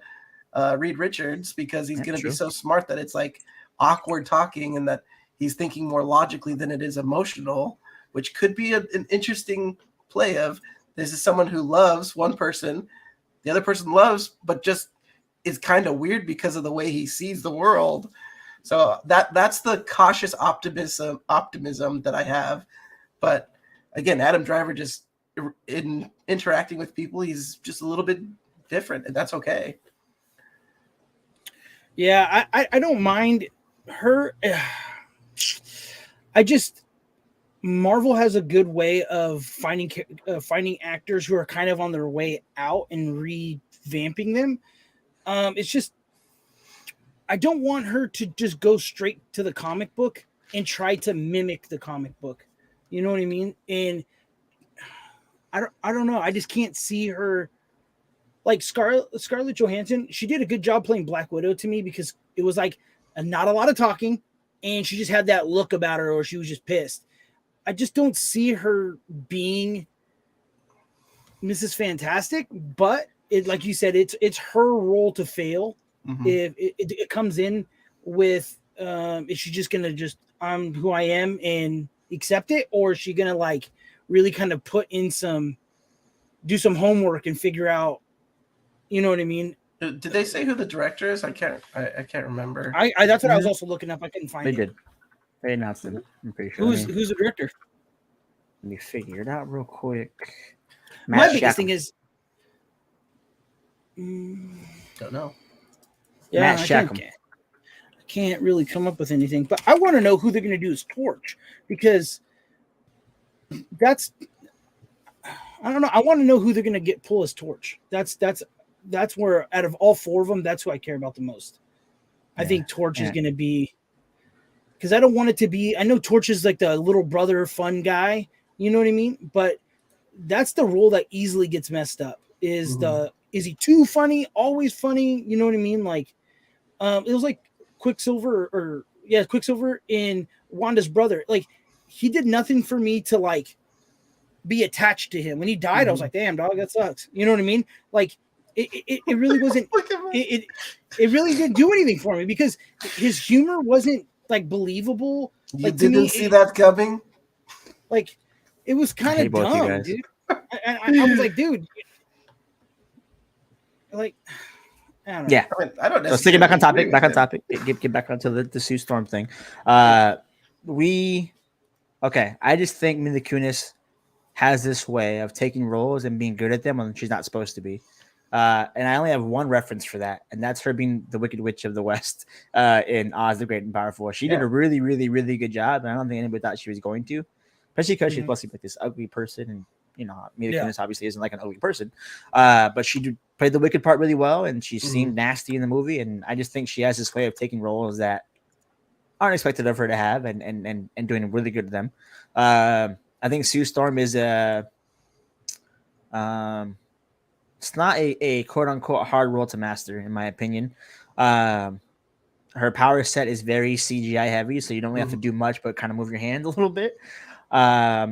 Reed Richards because he's going to be so smart that it's like awkward talking and that he's thinking more logically than it is emotional, which could be an interesting play of this is someone who loves one person, the other person loves, but just is kind of weird because of the way he sees the world. So that's the cautious optimism that I have. But again, Adam Driver just in interacting with people, he's just a little bit different, and that's okay. Yeah, I don't mind her. Marvel has a good way of finding actors who are kind of on their way out and revamping them. It's just I don't want her to just go straight to the comic book and try to mimic the comic book. You know what I mean? And I don't know. I just can't see her like Scarlett Johansson. She did a good job playing Black Widow to me because it was like not a lot of talking, and she just had that look about her, or she was just pissed. I just don't see her being Mrs. Fantastic, but it, like you said, it's her role to fail. Mm-hmm. If it comes in with, is she just gonna just I'm who I am and accept it, or is she gonna like really kind of do some homework and figure out, you know what I mean? Did they say who the director is? I can't remember. I that's what I was also looking up. I couldn't find it. They did. They announced it. I'm pretty sure. Who's the director? Let me figure it out real quick. My biggest thing is don't know. Yeah, Matt I can't really come up with anything, but I want to know who they're going to do as Torch because I don't know. I want to know who they're going to pull as Torch. That's where out of all four of them, that's who I care about the most. I think Torch is going to be. Because I don't want it to be. I know Torch is like the little brother fun guy, you know what I mean? But that's the role that easily gets messed up. Is he too funny? Always funny? You know what I mean? Like, it was like Quicksilver Quicksilver in Wanda's brother. Like, he did nothing for me to like be attached to him. When he died, I was like, damn, dog, that sucks. You know what I mean? Like, it really wasn't. it really didn't do anything for me because his humor wasn't like believable. You like, didn't see that coming? Like, it was kind of dumb, dude. I was like, dude, like, I don't know. Yeah. I don't know. So sticking back on topic. Get back onto the Sue Storm thing. I just think Mila Kunis has this way of taking roles and being good at them when she's not supposed to be. And I only have one reference for that, and that's her being the Wicked Witch of the West in Oz the Great and Powerful. She did a really, really, really good job, and I don't think anybody thought she was going to, especially because she's supposed to be like this ugly person, and you know, Mila Kunis obviously isn't like an ugly person, but she played the wicked part really well, and she seemed nasty in the movie, and I just think she has this way of taking roles that aren't expected of her to have, and doing really good to them. I think Sue Storm is it's not a quote unquote hard role to master, in my opinion. Her power set is very CGI heavy, so you don't really have to do much but kind of move your hand a little bit. I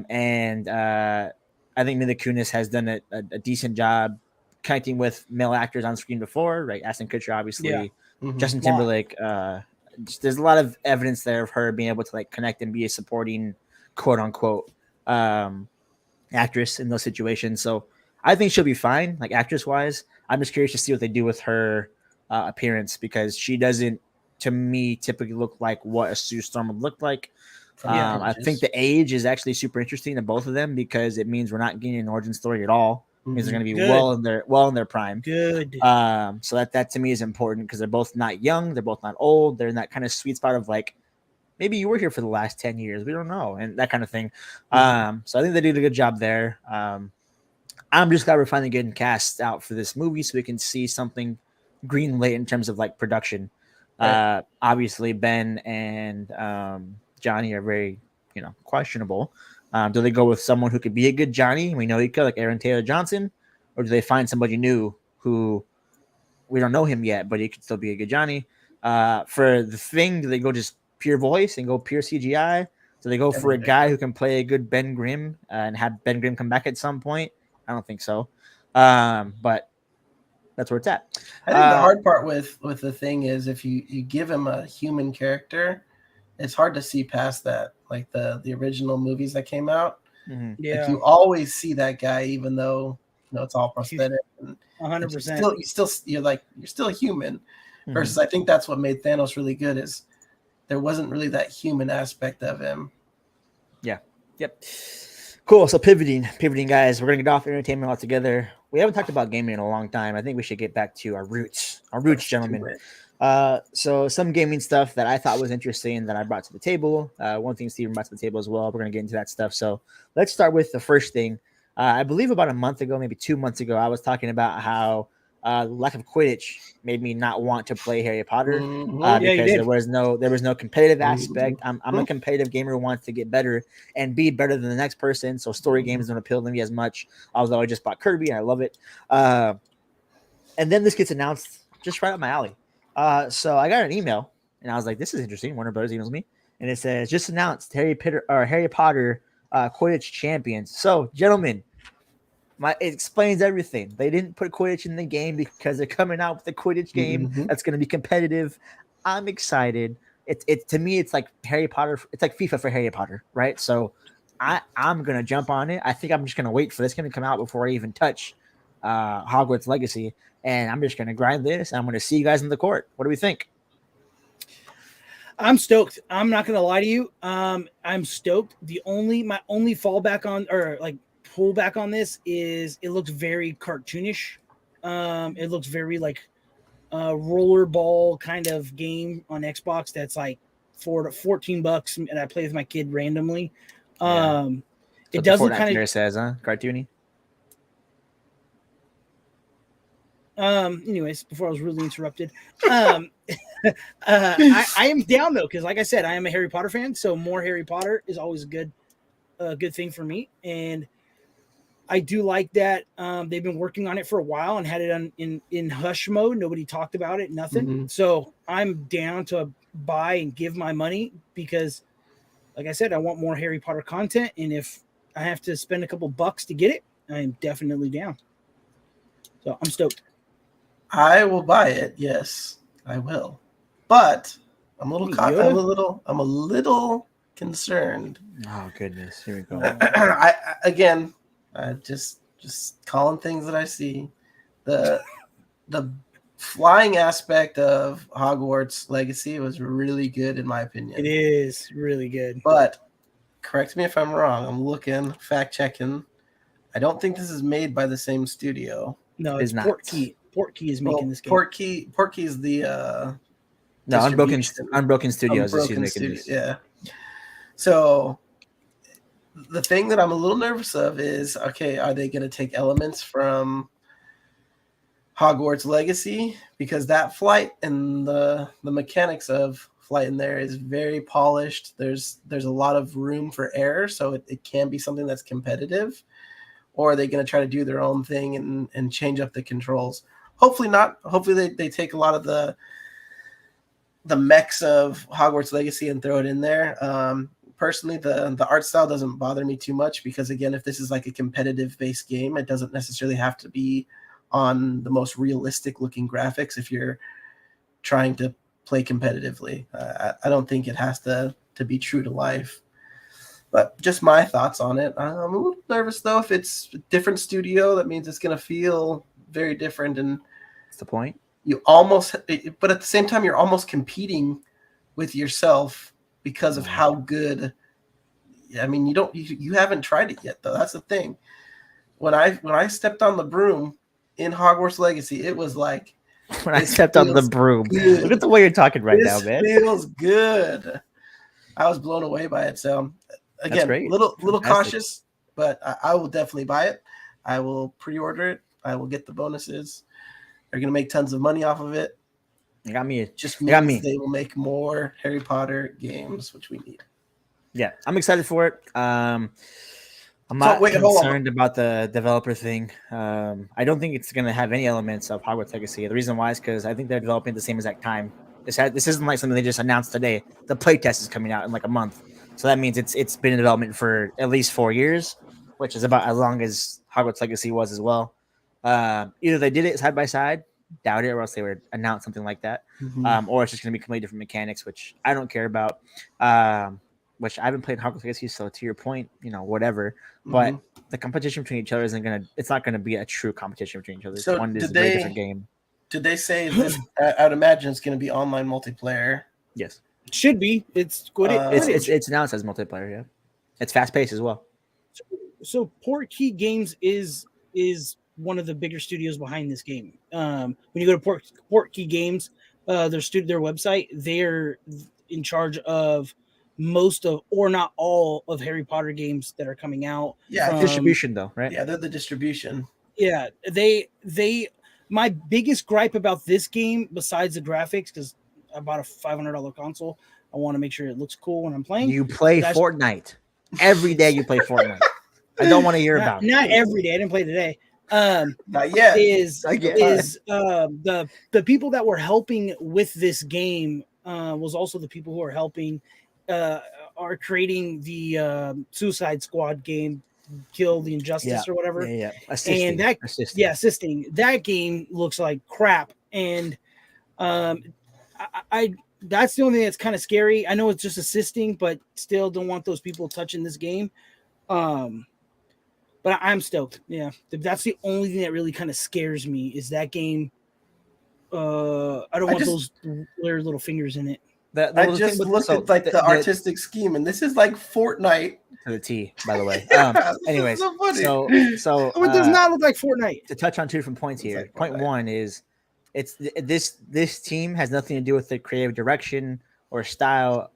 think Mila Kunis has done a decent job connecting with male actors on screen before, right? Ashton Kutcher, obviously, Justin Timberlake. There's a lot of evidence there of her being able to like connect and be a supporting quote unquote actress in those situations. So I think she'll be fine, like actress wise. I'm just curious to see what they do with her appearance because she doesn't, to me, typically look like what a Sue Storm would look like. I think the age is actually super interesting to both of them because it means we're not getting an origin story at all. Means they're going to be Good. well in their prime. Good. So that to me is important because they're both not young, they're both not old. They're in that kind of sweet spot of like, maybe you were here for the last 10 years, we don't know, and that kind of thing. So I think they did a good job there. I'm just glad we're finally getting cast out for this movie so we can see something greenlit in terms of like production. Right. Obviously, Ben and Johnny are very, questionable. Do they go with someone who could be a good Johnny? We know he could, like Aaron Taylor Johnson, or do they find somebody new who we don't know him yet, but he could still be a good Johnny? For the Thing, do they go just pure voice and go pure CGI? Do they go for a guy who can play a good Ben Grimm and have Ben Grimm come back at some point? I don't think so. But that's where it's at. I think the hard part with the Thing is if you give him a human character, it's hard to see past that. Like the original movies that came out, Yeah, like you always see that guy, even though it's all prosthetic. 100%. You're still a human. Versus, I think that's what made Thanos really good is there wasn't really that human aspect of him. Yeah. Yep. Cool. So pivoting, guys. We're gonna get off entertainment altogether. We haven't talked about gaming in a long time. I think we should get back to our roots, gentlemen. So some gaming stuff that I thought was interesting that I brought to the table. One thing Steven brought to the table as well. We're gonna get into that stuff. So let's start with the first thing. I believe about a month ago, maybe 2 months ago, I was talking about how lack of Quidditch made me not want to play Harry Potter because there was no competitive aspect. I'm a competitive gamer who wants to get better and be better than the next person. So story games don't appeal to me as much. Although I just bought Kirby and I love it. And then this gets announced just right up my alley. So I got an email and I was like, "This is interesting." Warner Brothers emails me and it says, "Just announced Harry Potter Quidditch champions." So, gentlemen. It explains everything. They didn't put Quidditch in the game because they're coming out with a Quidditch game that's going to be competitive. I'm excited. It to me, it's like Harry Potter. It's like FIFA for Harry Potter, right? So I'm gonna jump on it. I think I'm just gonna wait for this game to come out before I even touch Hogwarts Legacy, and I'm just gonna grind this. I'm gonna see you guys in the court. What do we think? I'm stoked. I'm not gonna lie to you. I'm stoked. My only fallback on or like pullback on this is it looks very cartoonish. It looks very like a rollerball kind of game on Xbox that's like $14 and I play with my kid randomly. It doesn't kind of says, cartoony. Anyways, before I was really interrupted, I am down though because, like I said, I am a Harry Potter fan, so more Harry Potter is always a good thing for me, and I do like that they've been working on it for a while and had it in hush mode. Nobody talked about it, nothing. So I'm down to buy and give my money because, like I said, I want more Harry Potter content, and if I have to spend a couple bucks to get it, I am definitely down. So I'm stoked. I will buy it. Yes, I will. But I'm a little concerned. Oh goodness, here we go. Just calling things that I see. The flying aspect of Hogwarts Legacy was really good in my opinion. It is really good. But correct me if I'm wrong. I'm looking, fact checking. I don't think this is made by the same studio. No, it's Portkey. Portkey is making this game. Portkey is the Unbroken Studios is making this. Yeah. So the thing that I'm a little nervous of is, okay, are they going to take elements from Hogwarts Legacy? Because that flight and the mechanics of flight in there is very polished. There's a lot of room for error, so it can be something that's competitive. Or are they going to try to do their own thing and change up the controls? Hopefully not. Hopefully they take a lot of the mechs of Hogwarts Legacy and throw it in there. Personally, the art style doesn't bother me too much because, again, if this is like a competitive-based game, it doesn't necessarily have to be on the most realistic-looking graphics if you're trying to play competitively. I don't think it has to be true to life. But just my thoughts on it. I'm a little nervous, though. If it's a different studio, that means it's going to feel very different. And that's the point. But at the same time, you're almost competing with yourself because of how good. I mean, you haven't tried it yet, though. That's the thing. when I stepped on the broom in Hogwarts Legacy, it was like When I this stepped on the feels broom. good. Look at the way you're talking right now, This man. feels good. I was blown away by it. So That's again, great. little Fantastic. cautious, but I will definitely buy it. I will pre-order it. I will get the bonuses. They're gonna make tons of money off of it. You got me. Just You got means me. they will make more Harry Potter games, which we need. Yeah, I'm excited for it. I'm So, not wait, hold on. concerned about the developer thing. I don't think it's going to have any elements of Hogwarts Legacy. The reason why is because I think they're developing at the same exact time. This isn't like something they just announced today. The playtest is coming out in like a month, so that means it's been in development for at least 4 years, which is about as long as Hogwarts Legacy was as well. Either they did it side by side, doubt it, or else they would announce something like that, or it's just going to be completely different mechanics, which I don't care about. Which I haven't played Hogwarts Legacy, so to your point, whatever. But the competition between each other it's not gonna be a true competition between each other. So One is did a very they- different game. Did they say this? I'd imagine it's going to be online multiplayer. Yes, Should be. It's good. it's announced as multiplayer. Yeah, it's fast paced as well. So Portkey Games is one of the bigger studios behind this game. When you go to Portkey Games, their website, they're in charge of most of, or not all of, Harry Potter games that are coming out. Yeah, Distribution though, right? Yeah, they're the distribution. Yeah, they. My biggest gripe about this game, besides the graphics, because I bought a $500 console, I want to make sure it looks cool when I'm playing. You play Fortnite every day. You play Fortnite. I don't want to hear about it. Not every day. I didn't play today. Not yet. The people that were helping with this game was also the people who are helping are creating the Suicide Squad game, Kill the Injustice or whatever. Yeah. Assisting. That game looks like crap, and I that's the only thing that's kind of scary. I know it's just assisting, but still don't want those people touching this game. But I'm stoked. Yeah, that's the only thing that really kind of scares me is that game. I don't want those weird little fingers in it. I just looked at like the artistic scheme, and this is like Fortnite to the T, by the way. Anyways, so it does not look like Fortnite. To touch on 2 different points here. Like point 1 is it's this team has nothing to do with the creative direction or style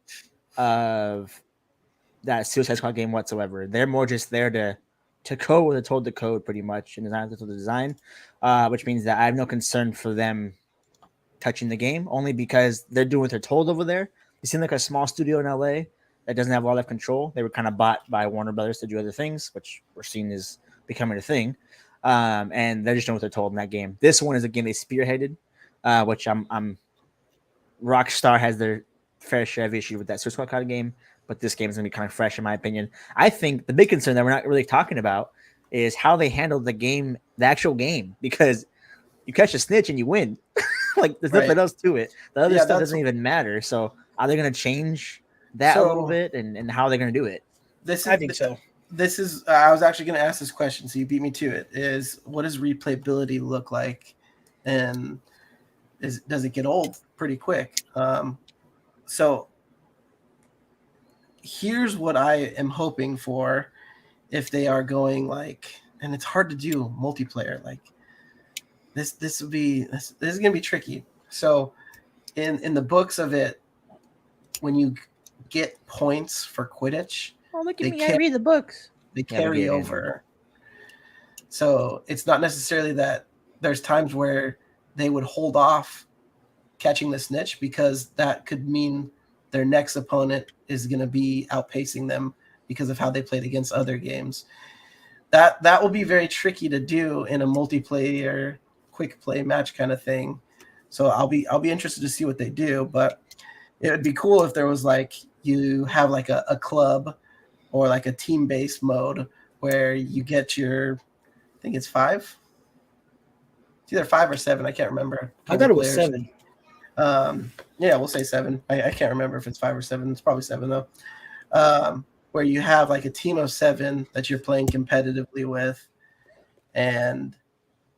of that Suicide Squad game whatsoever. They're more just there to code what they're told to code, pretty much, and design the design, which means that I have no concern for them touching the game, only because they're doing what they're told over there. They seem like a small studio in LA that doesn't have a lot of control. They were kind of bought by Warner Brothers to do other things, which we're seeing is becoming a thing. And they're just doing what they're told in that game. This one is a game they spearheaded, which I'm Rockstar has their fair share of issue with that Suicide Squad game, but this game is going to be kind of fresh, in my opinion. I think the big concern that we're not really talking about is how they handled the actual game, because you catch a snitch and you win. Like, there's nothing else to it. The other stuff doesn't even matter. So are they going to change that a little bit, and how are they going to do it? I think so. This is I was actually going to ask this question, so you beat me to it. Is what does replayability look like, and does it get old pretty quick? So here's what I am hoping for if they are going like, and it's hard to do multiplayer like this. This is going to be tricky. So in the books of it, when you get points for Quidditch, look at me! I read the books. They carry over. So it's not necessarily that there's times where they would hold off catching the snitch, because that could mean their next opponent is going to be outpacing them because of how they played against other games. That will be very tricky to do in a multiplayer quick play match kind of thing. So I'll be interested to see what they do, but it would be cool if there was like, you have like a club or like a team-based mode where you get your, I think it's 5. It's either 5 or 7. I can't remember. I thought it was 7. Yeah, we'll say 7. I can't remember if it's 5 or 7. It's probably 7 though. Where you have like a team of 7 that you're playing competitively with, and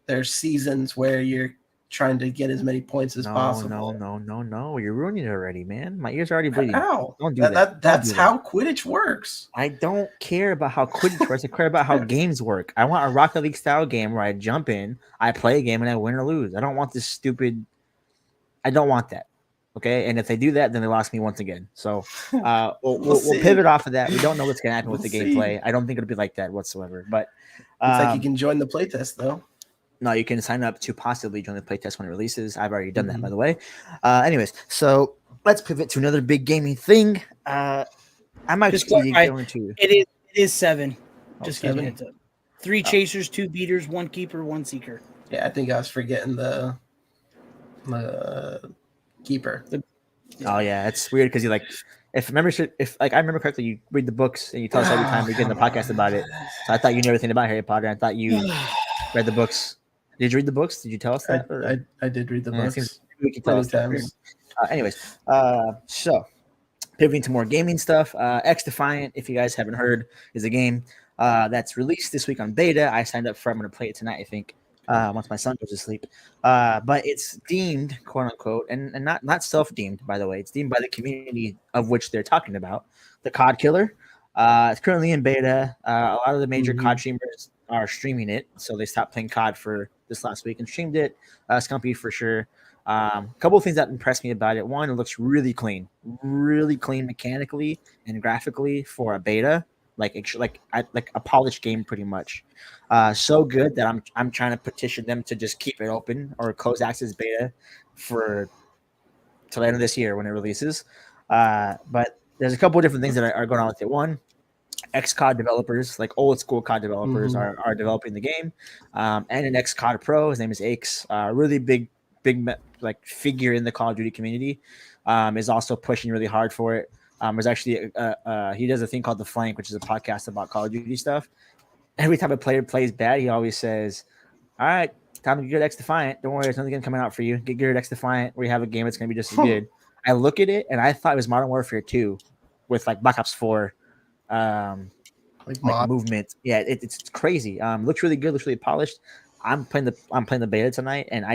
there's seasons where you're trying to get as many points as possible. No. You're ruining it already, man. My ears are already bleeding. How? Don't do that. That's how Quidditch works. I don't care about how Quidditch works. I care about how games work. I want a Rocket League style game where I jump in, I play a game, and I win or lose. I don't want this stupid. I don't want that. Okay, and if they do that, then they lost me once again. So we'll pivot off of that. We don't know what's going to happen with the gameplay. I don't think it'll be like that whatsoever. But it's like you can join the playtest though. No, you can sign up to possibly join the playtest when it releases. I've already done that, by the way. Anyways, so let's pivot to another big gaming thing. I might just go into it is 7. Just 7. Giving it to 3 chasers, 2 beaters, 1 keeper, 1 seeker. Yeah, I think I was forgetting the keeper. Oh yeah, it's weird because you like if I remember correctly, you read the books and you tell us every time we get in the podcast about it. So I thought you knew everything about Harry Potter. I thought you read the books. Did you read the books? Did you tell us that? I did read the books. We can tell us times. Anyways, so pivoting to more gaming stuff. X Defiant, if you guys haven't heard, is a game that's released this week on beta. I signed up for. I'm going to play it tonight, I think, once my son goes to sleep. But it's deemed, quote unquote, and not self-deemed, by the way. It's deemed by the community of which they're talking about, the COD killer. It's currently in beta. A lot of the major COD streamers are streaming it, so they stopped playing COD for this last week and streamed it. Scumpy for sure. A couple of things that impressed me about it. One, it looks really clean mechanically and graphically for a beta, like a polished game, pretty much. So good that I'm trying to petition them to just keep it open or close access beta for till the end of this year when it releases. But there's a couple of different things that are going on with it. One, ex-COD developers, like old school COD developers, are developing the game, and an ex-COD pro. His name is Aches, really big like figure in the Call of Duty community, is also pushing really hard for it. There's actually he does a thing called The Flank, which is a podcast about Call of Duty stuff. Every time a player plays bad, he always says, "All right, time to get X Defiant. Don't worry, there's nothing coming out for you. Get good X Defiant. We have a game that's going to be just as good." I look at it and I thought it was Modern Warfare 2 with like Black Ops 4 like movement. Yeah, it's crazy. Looks really good, looks really polished. I'm playing the beta tonight and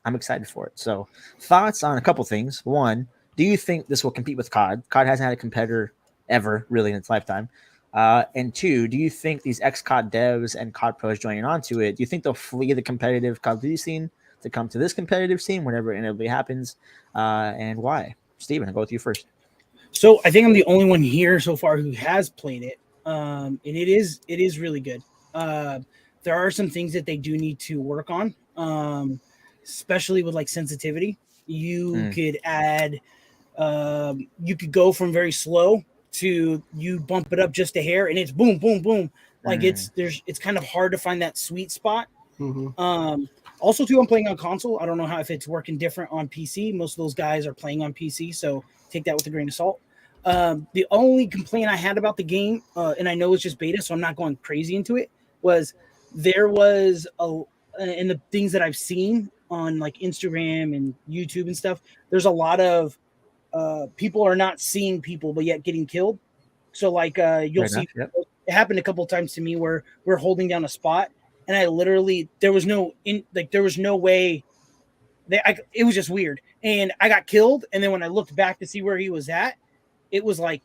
I'm excited for it. So thoughts on a couple things. One, do you think this will compete with COD? COD hasn't had a competitor ever really in its lifetime. And 2, do you think these ex-COD devs and COD pros joining onto it, do you think they'll flee the competitive Call of Duty scene to come to this competitive scene whenever it inevitably happens? And why? Steven, I'll go with you first. So I think I'm the only one here so far who has played it. And it is really good. There are some things that they do need to work on, especially with like sensitivity. You could add, you could go from very slow to you bump it up just a hair and it's boom, boom, boom. Like it's kind of hard to find that sweet spot. Also too, I'm playing on console. I don't know if it's working different on PC. Most of those guys are playing on PC, so take that with a grain of salt. The only complaint I had about the game, and I know it's just beta, so I'm not going crazy into it, was there was in the things that I've seen on like Instagram and YouTube and stuff, there's a lot of people are not seeing people but yet getting killed. So like you'll see it happened a couple of times to me where we're holding down a spot and I literally there was no way that it was just weird and I got killed, and then when I looked back to see where he was at, it was like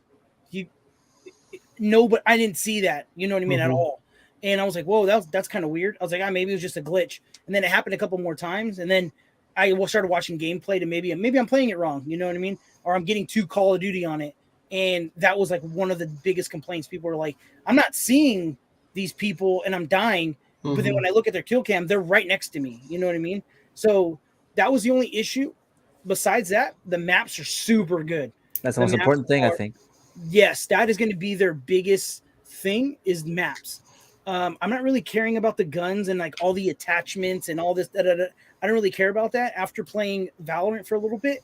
but I didn't see that, you know what I mean, at all. And I was like, whoa, that's kind of weird. I was like, maybe it was just a glitch. And then it happened a couple more times. And then I started watching gameplay to maybe I'm playing it wrong, you know what I mean? Or I'm getting too Call of Duty on it. And that was like one of the biggest complaints. People were like, I'm not seeing these people and I'm dying. But then when I look at their kill cam, they're right next to me. You know what I mean? So that was the only issue. Besides that, the maps are super good. That's the most important thing, I think. Yes, that is going to be their biggest thing is maps. I'm not really caring about the guns and like all the attachments and all this. I don't really care about that. After playing Valorant for a little bit,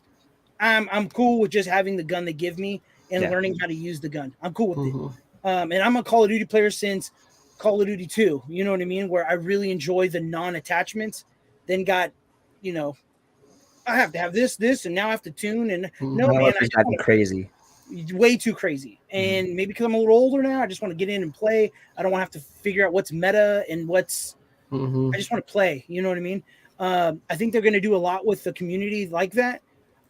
I'm cool with just having the gun they give me and learning how to use the gun. I'm cool with it. And I'm a Call of Duty player since Call of Duty 2. You know what I mean? Where I really enjoy the non-attachments. Then got, I have to have this, and now I have to tune. And no, man, it's gotten crazy. Way too crazy. And maybe because I'm a little older now, I just want to get in and play. I don't want to have to figure out what's meta and what's I just want to play, you know what I mean? I think they're going to do a lot with the community like that.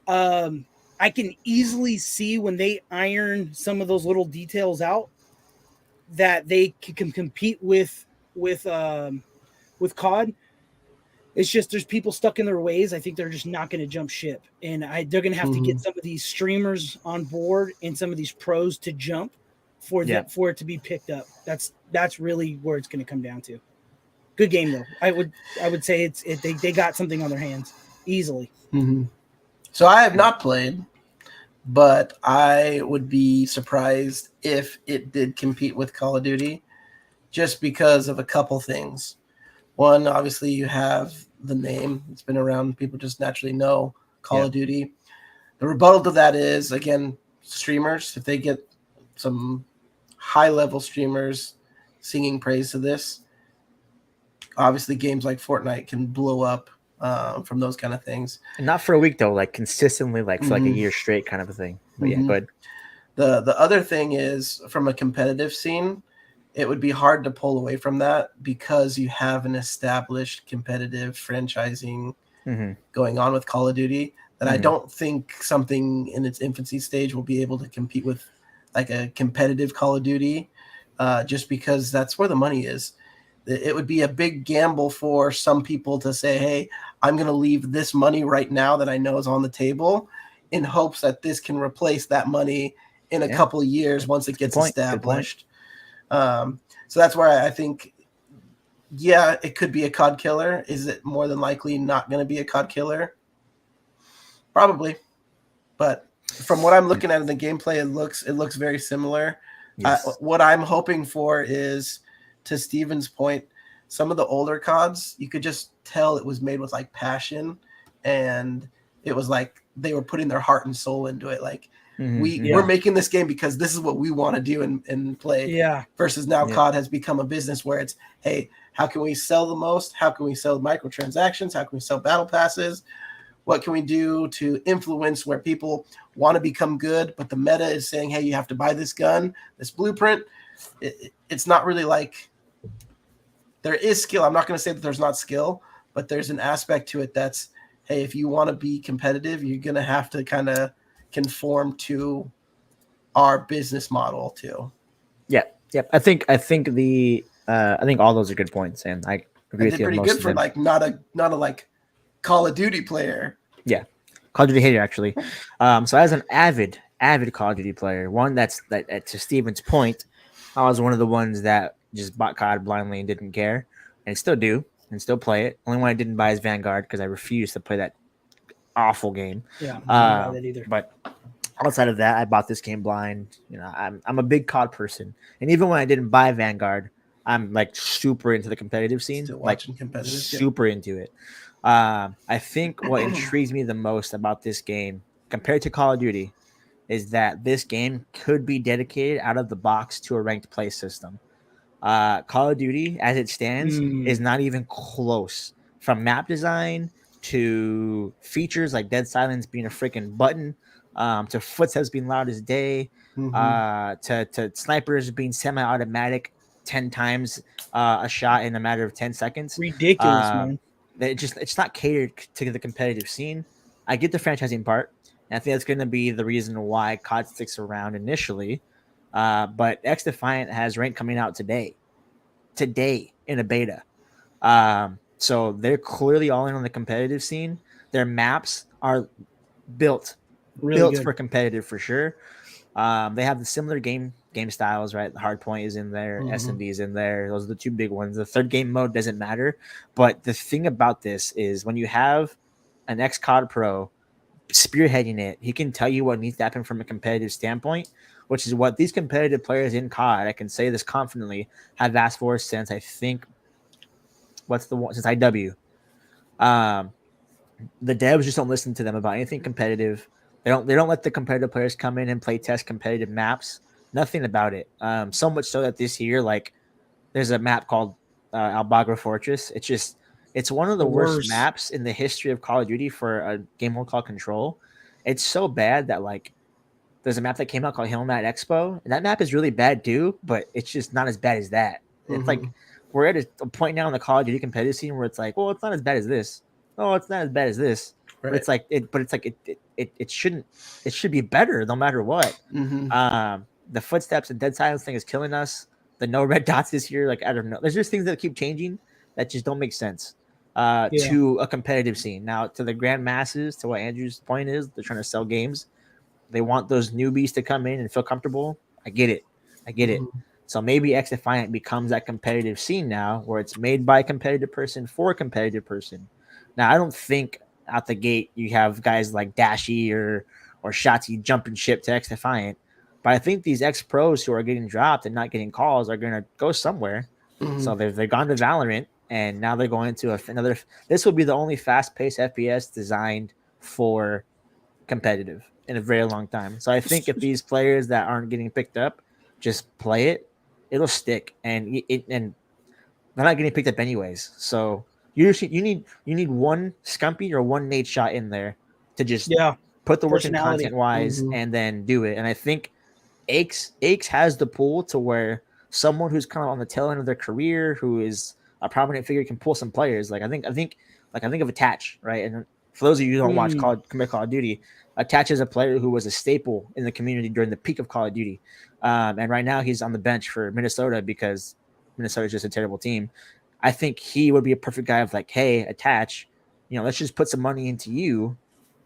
I can easily see when they iron some of those little details out that they can compete with COD. It's just there's people stuck in their ways. I think they're just not going to jump ship, and they're going to have to get some of these streamers on board and some of these pros to jump for for it to be picked up. That's really where it's going to come down to. Good game though. I would say they got something on their hands easily. Mm-hmm. So I have not played, but I would be surprised if it did compete with Call of Duty, just because of a couple things. One, obviously, you have the name. It's been around. People just naturally know Call of Duty. The rebuttal to that is, again, streamers. If they get some high-level streamers singing praise to this, obviously games like Fortnite can blow up from those kind of things. And not for a week, though, like consistently, like for like a year straight kind of a thing. But yeah, go ahead. The other thing is, from a competitive scene, it would be hard to pull away from that because you have an established competitive franchising going on with Call of Duty that I don't think something in its infancy stage will be able to compete with like a competitive Call of Duty, just because that's where the money is. It would be a big gamble for some people to say, hey, I'm going to leave this money right now that I know is on the table in hopes that this can replace that money in a couple of years once it gets established. So that's where I think, it could be a COD killer. Is it more than likely not going to be a COD killer? Probably. But from what I'm looking at in the gameplay, it looks very similar. Yes. What I'm hoping for is, to Steven's point, some of the older CODs, you could just tell it was made with like passion, and it was like they were putting their heart and soul into it. Like, we're making this game because this is what we want to do and play. Yeah. Versus now COD has become a business where it's, hey, how can we sell the most? How can we sell microtransactions? How can we sell battle passes? What can we do to influence where people want to become good, but the meta is saying, hey, you have to buy this gun, this blueprint. It's not really like, there is skill. I'm not going to say that there's not skill, but there's an aspect to it that's, hey, if you want to be competitive, you're going to have to kind of conform to our business model too. Yeah. I think all those are good points, and I agree with you. Pretty good for like not a like Call of Duty player. Yeah, Call of Duty hater actually. So as an avid Call of Duty player, one that's to Steven's point, I was one of the ones that just bought COD blindly and didn't care, and still do and still play it. Only one I didn't buy is Vanguard because I refused to play that awful game. Yeah, I didn't buy that either. But outside of that, I bought this game blind. You know, I'm a big COD person, and even when I didn't buy Vanguard, I'm like super into the competitive scene, still like watching competitive, super into it. I think what intrigues me the most about this game compared to Call of Duty is that this game could be dedicated out of the box to a ranked play system. Call of Duty, as it stands, is not even close. From map design to features like dead silence being a freaking button, to footsteps being loud as day, to snipers being semi-automatic 10 times a shot in a matter of 10 seconds. Ridiculous, man. It's not catered to the competitive scene. I get the franchising part, and I think that's going to be the reason why COD sticks around initially. But X Defiant has rank coming out today in a beta. So they're clearly all in on the competitive scene. Their maps are built for competitive for sure. They have the similar game styles, right? The Hardpoint is in there, SMB is in there. Those are the two big ones. The third game mode doesn't matter. But the thing about this is when you have an ex-COD pro spearheading it, he can tell you what needs to happen from a competitive standpoint, which is what these competitive players in COD, I can say this confidently, have asked for since I think since IW. The devs just don't listen to them about anything competitive. They don't let the competitive players come in and play test competitive maps. Nothing about it. So much so that this year, like, there's a map called Albagra Fortress. It's one of the worst maps in the history of Call of Duty for a game mode called Control. It's so bad that, like, there's a map that came out called Hillmat Expo, and that map is really bad too, but it's just not as bad as that. It's like we're at a point now in the Call of Duty competitive scene where it's like, well, it's not as bad as this. oh, it's not as bad as this. But Right. it shouldn't. It should be better no matter what. Mm-hmm. The footsteps and dead silence thing is killing us. The no red dots this year, like I don't know. There's just things that keep changing that just don't make sense Yeah. to a competitive scene. Now, to the grand masses, to what Andrew's point is, they're trying to sell games. They want those newbies to come in and feel comfortable. I get it. I get it. Mm-hmm. So maybe X Defiant becomes that competitive scene now where it's made by a competitive person for a competitive person. Now, I don't think out the gate you have guys like Dashy or Shotzi jumping ship to X Defiant. But I think these ex pros who are getting dropped and not getting calls are going to go somewhere. Mm-hmm. So they've gone to Valorant and now they're going to another. This will be the only fast paced FPS designed for competitive in a very long time. So I think if these players that aren't getting picked up just play it, it'll stick, and they're not getting picked up anyways. So you need one Scumpy or one Nate shot in there to just Yeah. put the work in Personality. content wise, Mm-hmm. and then do it. And I think Aches has the pull to where someone who's kind of on the tail end of their career, who is a prominent figure, can pull some players. Like I think of Attach, right? And for those of you who don't watch Call of Duty, Attach is a player who was a staple in the community during the peak of Call of Duty, and right now he's on the bench for Minnesota because Minnesota is just a terrible team. I think he would be a perfect guy of like, hey, Attach, let's just put some money into you.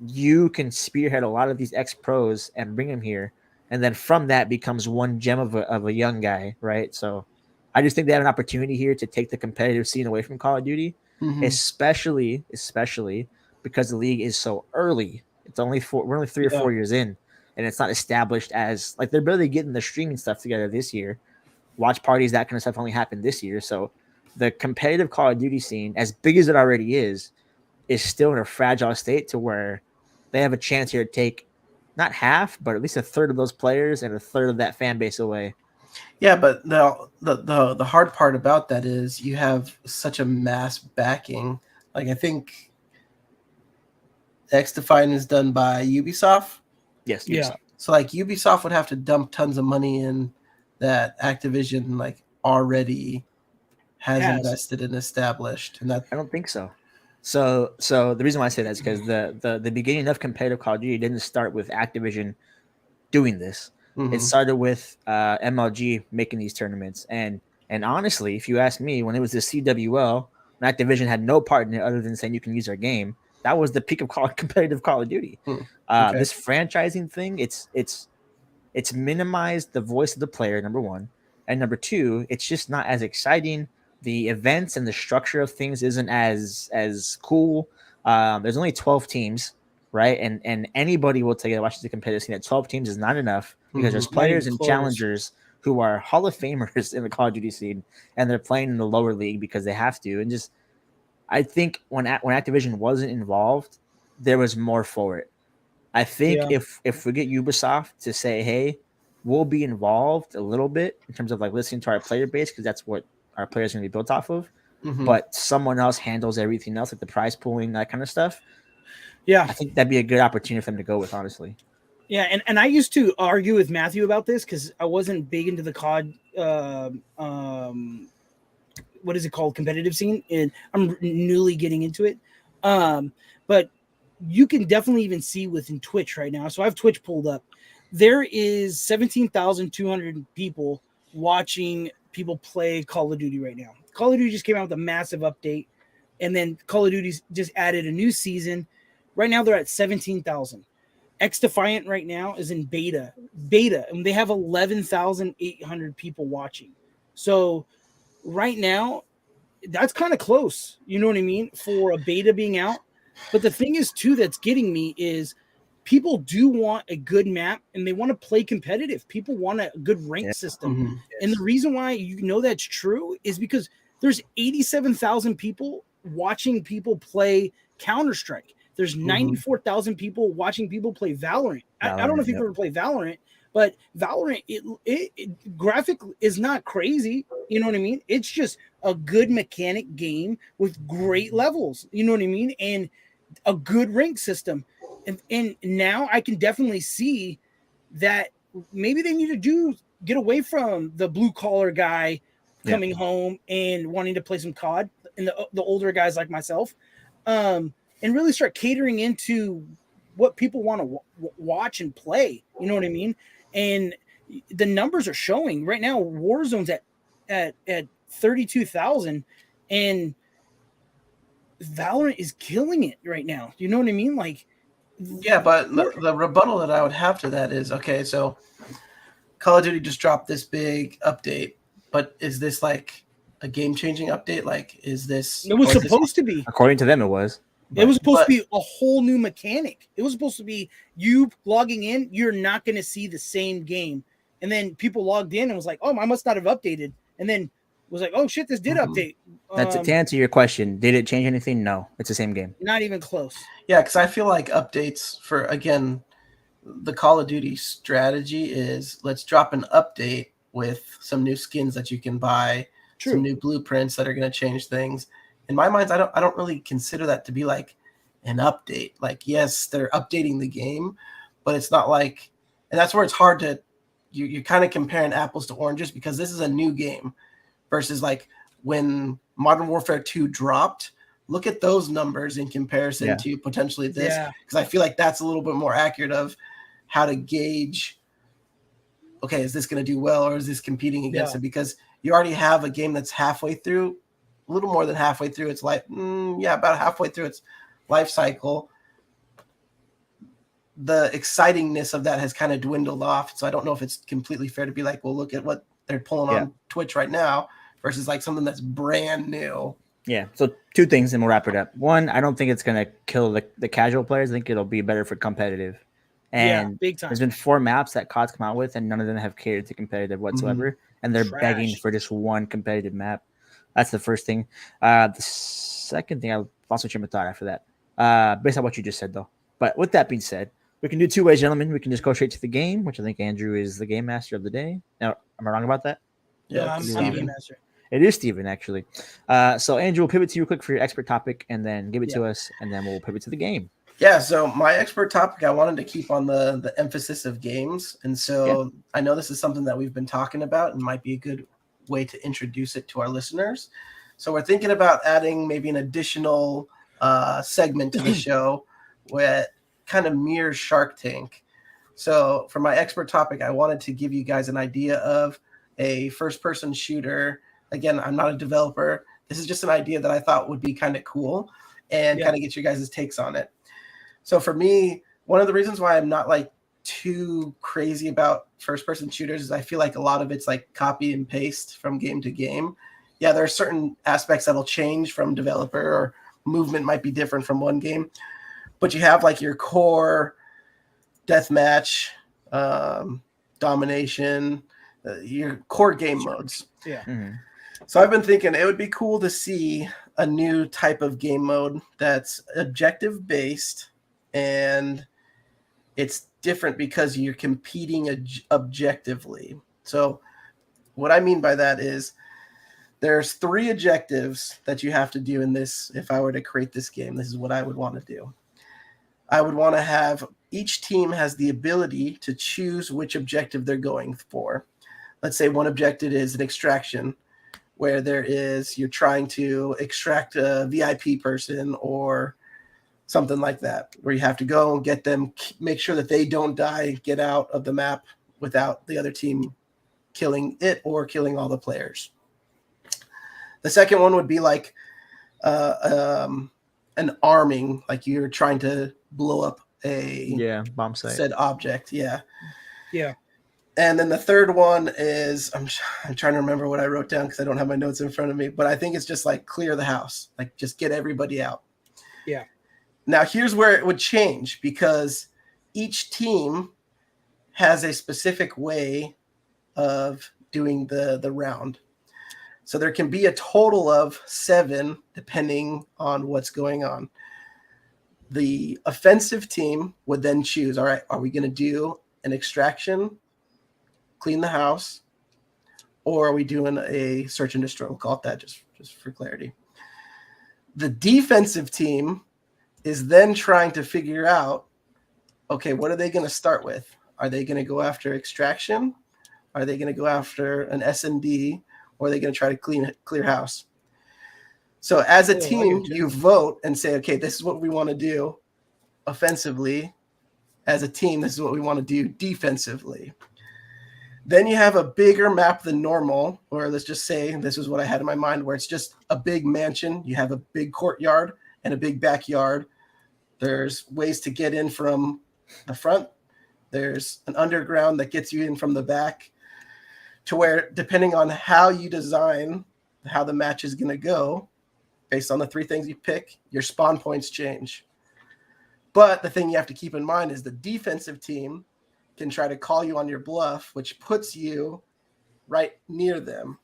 You can spearhead a lot of these ex pros and bring them here, and then from that becomes one gem of a young guy, right? So I just think they have an opportunity here to take the competitive scene away from Call of Duty, Mm-hmm. especially because the league is so early. We're only 3 or 4 years in, and it's not established as like they're barely getting the streaming stuff together this year. Watch parties, that kind of stuff only happened this year. So the competitive Call of Duty scene, as big as it already is still in a fragile state to where they have a chance here to take not half, but at least a third of those players and a third of that fan base away. Yeah, but the hard part about that is you have such a mass backing. Like I think X Defiant is done by Ubisoft. Yes, Yeah. Ubisoft. So like Ubisoft would have to dump tons of money in that Activision like already has invested and established, and that I don't think so. So the reason why I say that is because the beginning of competitive Call of Duty didn't start with Activision doing this. It started with MLG making these tournaments, and honestly, if you ask me, when it was the CWL, when Activision had no part in it other than saying you can use our game, that was the peak of competitive Call of Duty. Okay. This franchising thing, it's minimized the voice of the player, number one, and number two, it's just not as exciting. The events and the structure of things isn't as cool. There's only 12 teams, right? And anybody will tell you that watches the competitive scene that 12 teams is not enough because there's Not even players and close. challengers who are Hall of Famers in the Call of Duty scene, and they're playing in the lower league because they have to. And just I think when Activision wasn't involved, there was more for it. I think Yeah. if we get Ubisoft to say, hey, we'll be involved a little bit in terms of like listening to our player base because that's what our players are going to be built off of, but someone else handles everything else, like the prize pooling, that kind of stuff. Yeah. I think that'd be a good opportunity for them to go with, honestly. Yeah, and I used to argue with Matthew about this because I wasn't big into the COD, what is it called, competitive scene, and I'm newly getting into it. But you can definitely even see within Twitch right now. So I have Twitch pulled up. There is 17,200 people watching people play Call of Duty right now. Call of Duty just came out with a massive update, and then Call of Duty just added a new season. Right now they're at 17,000. X Defiant right now is in beta, and they have 11,800 people watching. So right now, that's kind of close. You know what I mean? For a beta being out. But the thing is, too, that's getting me is people do want a good map and they want to play competitive. People want a good rank system. And the reason why you know that's true is because there's 87,000 people watching people play Counter-Strike. There's 94,000 people watching people play Valorant. I don't know if you've ever played Valorant, but Valorant, it graphic is not crazy. You know what I mean? It's just a good mechanic game with great levels. You know what I mean? And a good rank system. And now I can definitely see that maybe they need to get away from the blue collar guy coming home and wanting to play some COD and the older guys like myself. and really start catering into what people want to watch and play. You know what I mean? And the numbers are showing right now. Warzone's at 32,000, and Valorant is killing it right now. You know what I mean? Like, yeah, but the rebuttal that I would have to that is, okay, so Call of Duty just dropped this big update, but is this like a game-changing update? Like, is this? It was supposed to be. According to them, it was. It was supposed to be a whole new mechanic. It was supposed to be you logging in. You're not going to see the same game. And then people logged in and was like, "Oh, I must not have updated." And then was like, "Oh shit, this did update." That's to answer your question. Did it change anything? No, it's the same game. Not even close. Yeah, because I feel like updates for, again, the Call of Duty strategy is let's drop an update with some new skins that you can buy, some new blueprints that are going to change things. In my mind, I don't really consider that to be like an update. Like, yes, they're updating the game, but it's not like, and that's where it's hard to, you're kind of comparing apples to oranges, because this is a new game versus like when Modern Warfare 2 dropped. Look at those numbers in comparison to potentially this, because I feel like that's a little bit more accurate of how to gauge, okay, is this going to do well or is this competing against it? Because you already have a game that's halfway through, a little more than halfway through its life. About halfway through its life cycle. The excitingness of that has kind of dwindled off. So I don't know if it's completely fair to be like, well, look at what they're pulling on Twitch right now versus like something that's brand new. Yeah. So two things and we'll wrap it up. One, I don't think it's going to kill the casual players. I think it'll be better for competitive. And big time. There's been 4 maps that COD's come out with, and none of them have catered to competitive whatsoever. And they're begging for just one competitive map. That's the first thing. The second thing, I'll also change my thought after that, based on what you just said, though. But with that being said, we can do 2 ways, gentlemen. We can just go straight to the game, which I think Andrew is the game master of the day. Now, am I wrong about that? Yeah, I'm the game master. It is Steven, actually. So, Andrew, we'll pivot to you quick for your expert topic, and then give it to us, and then we'll pivot to the game. Yeah, so my expert topic, I wanted to keep on the emphasis of games. And so I know this is something that we've been talking about and might be a good way to introduce it to our listeners. So we're thinking about adding maybe an additional segment to the show where kind of mirrors Shark Tank. So for my expert topic, I wanted to give you guys an idea of a first-person shooter. Again, I'm not a developer. This is just an idea that I thought would be kind of cool and kind of get your guys' takes on it. So for me, one of the reasons why I'm not like too crazy about first-person shooters is I feel like a lot of it's like copy and paste from game to game. Yeah, there are certain aspects that'll change from developer, or movement might be different from one game, but you have like your core deathmatch, domination, your core game modes. Yeah. So I've been thinking it would be cool to see a new type of game mode that's objective based, and it's different because you're competing objectively. So what I mean by that is there's 3 objectives that you have to do in this. If I were to create this game, this is what I would want to do. I would want to have each team has the ability to choose which objective they're going for. Let's say one objective is an extraction, where you're trying to extract a VIP person or something like that, where you have to go and get them, make sure that they don't die, get out of the map without the other team killing it or killing all the players. The second one would be like an arming, like you're trying to blow up a bomb site, said object. Yeah. And then the third one is, I'm trying to remember what I wrote down because I don't have my notes in front of me, but I think it's just like clear the house, like just get everybody out. Yeah. Now here's where it would change, because each team has a specific way of doing the round. So there can be a total of 7 depending on what's going on. The offensive team would then choose, all right, are we going to do an extraction, clean the house, or are we doing a search and destroy? We'll call it that just for clarity. The defensive team is then trying to figure out, okay, what are they going to start with? Are they going to go after extraction? Are they going to go after an S&D? Or are they going to try to clear house? So as a Oh, I team, get you. you vote and say, okay, this is what we want to do offensively. As a team, this is what we want to do defensively. Then you have a bigger map than normal, or let's just say this is what I had in my mind, where it's just a big mansion. You have a big courtyard and a big backyard. There's ways to get in from the front. There's an underground that gets you in from the back, to where, depending on how you design how the match is going to go, based on the 3 things you pick, your spawn points change. But the thing you have to keep in mind is the defensive team can try to call you on your bluff, which puts you right near them.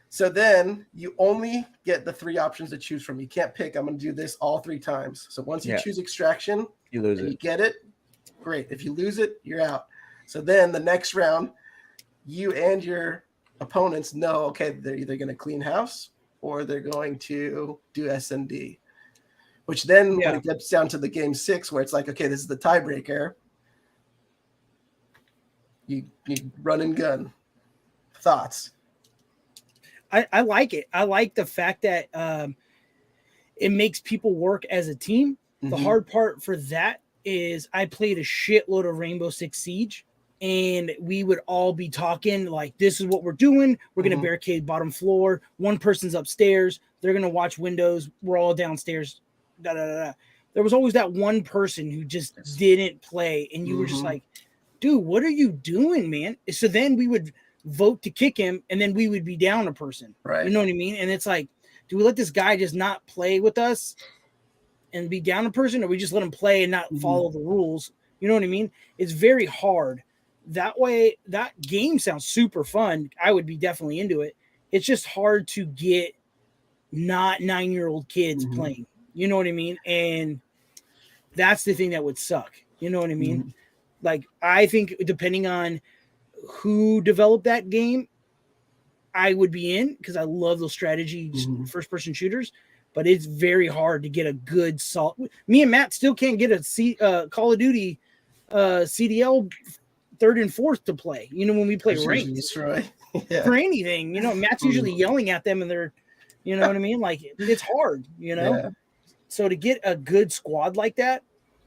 So then you only get the 3 options to choose from. You can't pick, I'm going to do this all 3 times. So once you choose extraction, you lose and it. you get it, great. If you lose it, you're out. So then the next round, you and your opponents know, okay, they're either going to clean house or they're going to do SMD. Which then, when it gets down to the game 6, where it's like, okay, this is the tiebreaker, you run and gun. Thoughts? I like it. I like the fact that it makes people work as a team. The hard part for that is I played a shitload of Rainbow Six Siege, and we would all be talking like, this is what we're doing. We're going to barricade bottom floor. One person's upstairs. They're going to watch windows. We're all downstairs. Da, da, da, da. There was always that one person who just didn't play, and you were just like, dude, what are you doing, man? So then we would vote to kick him, and then we would be down a person. Right. You know what I mean? And it's like, do we let this guy just not play with us and be down a person, or we just let him play and not follow the rules? You know what I mean? It's very hard. That way, that game sounds super fun. I would be definitely into it. It's just hard to get not 9-year-old kids playing. You know what I mean? And that's the thing that would suck. You know what I mean? Like, I think depending on who developed that game, I would be in, because I love those strategy first-person shooters. But it's very hard to get a good solid. Me and Matt still can't get a Call of Duty CDL 3rd and 4th to play. You know, when we play ranked Destroy. for anything, you know, Matt's usually yelling at them, and they're, you know what I mean? Like, it's hard, you know? Yeah. So to get a good squad like that,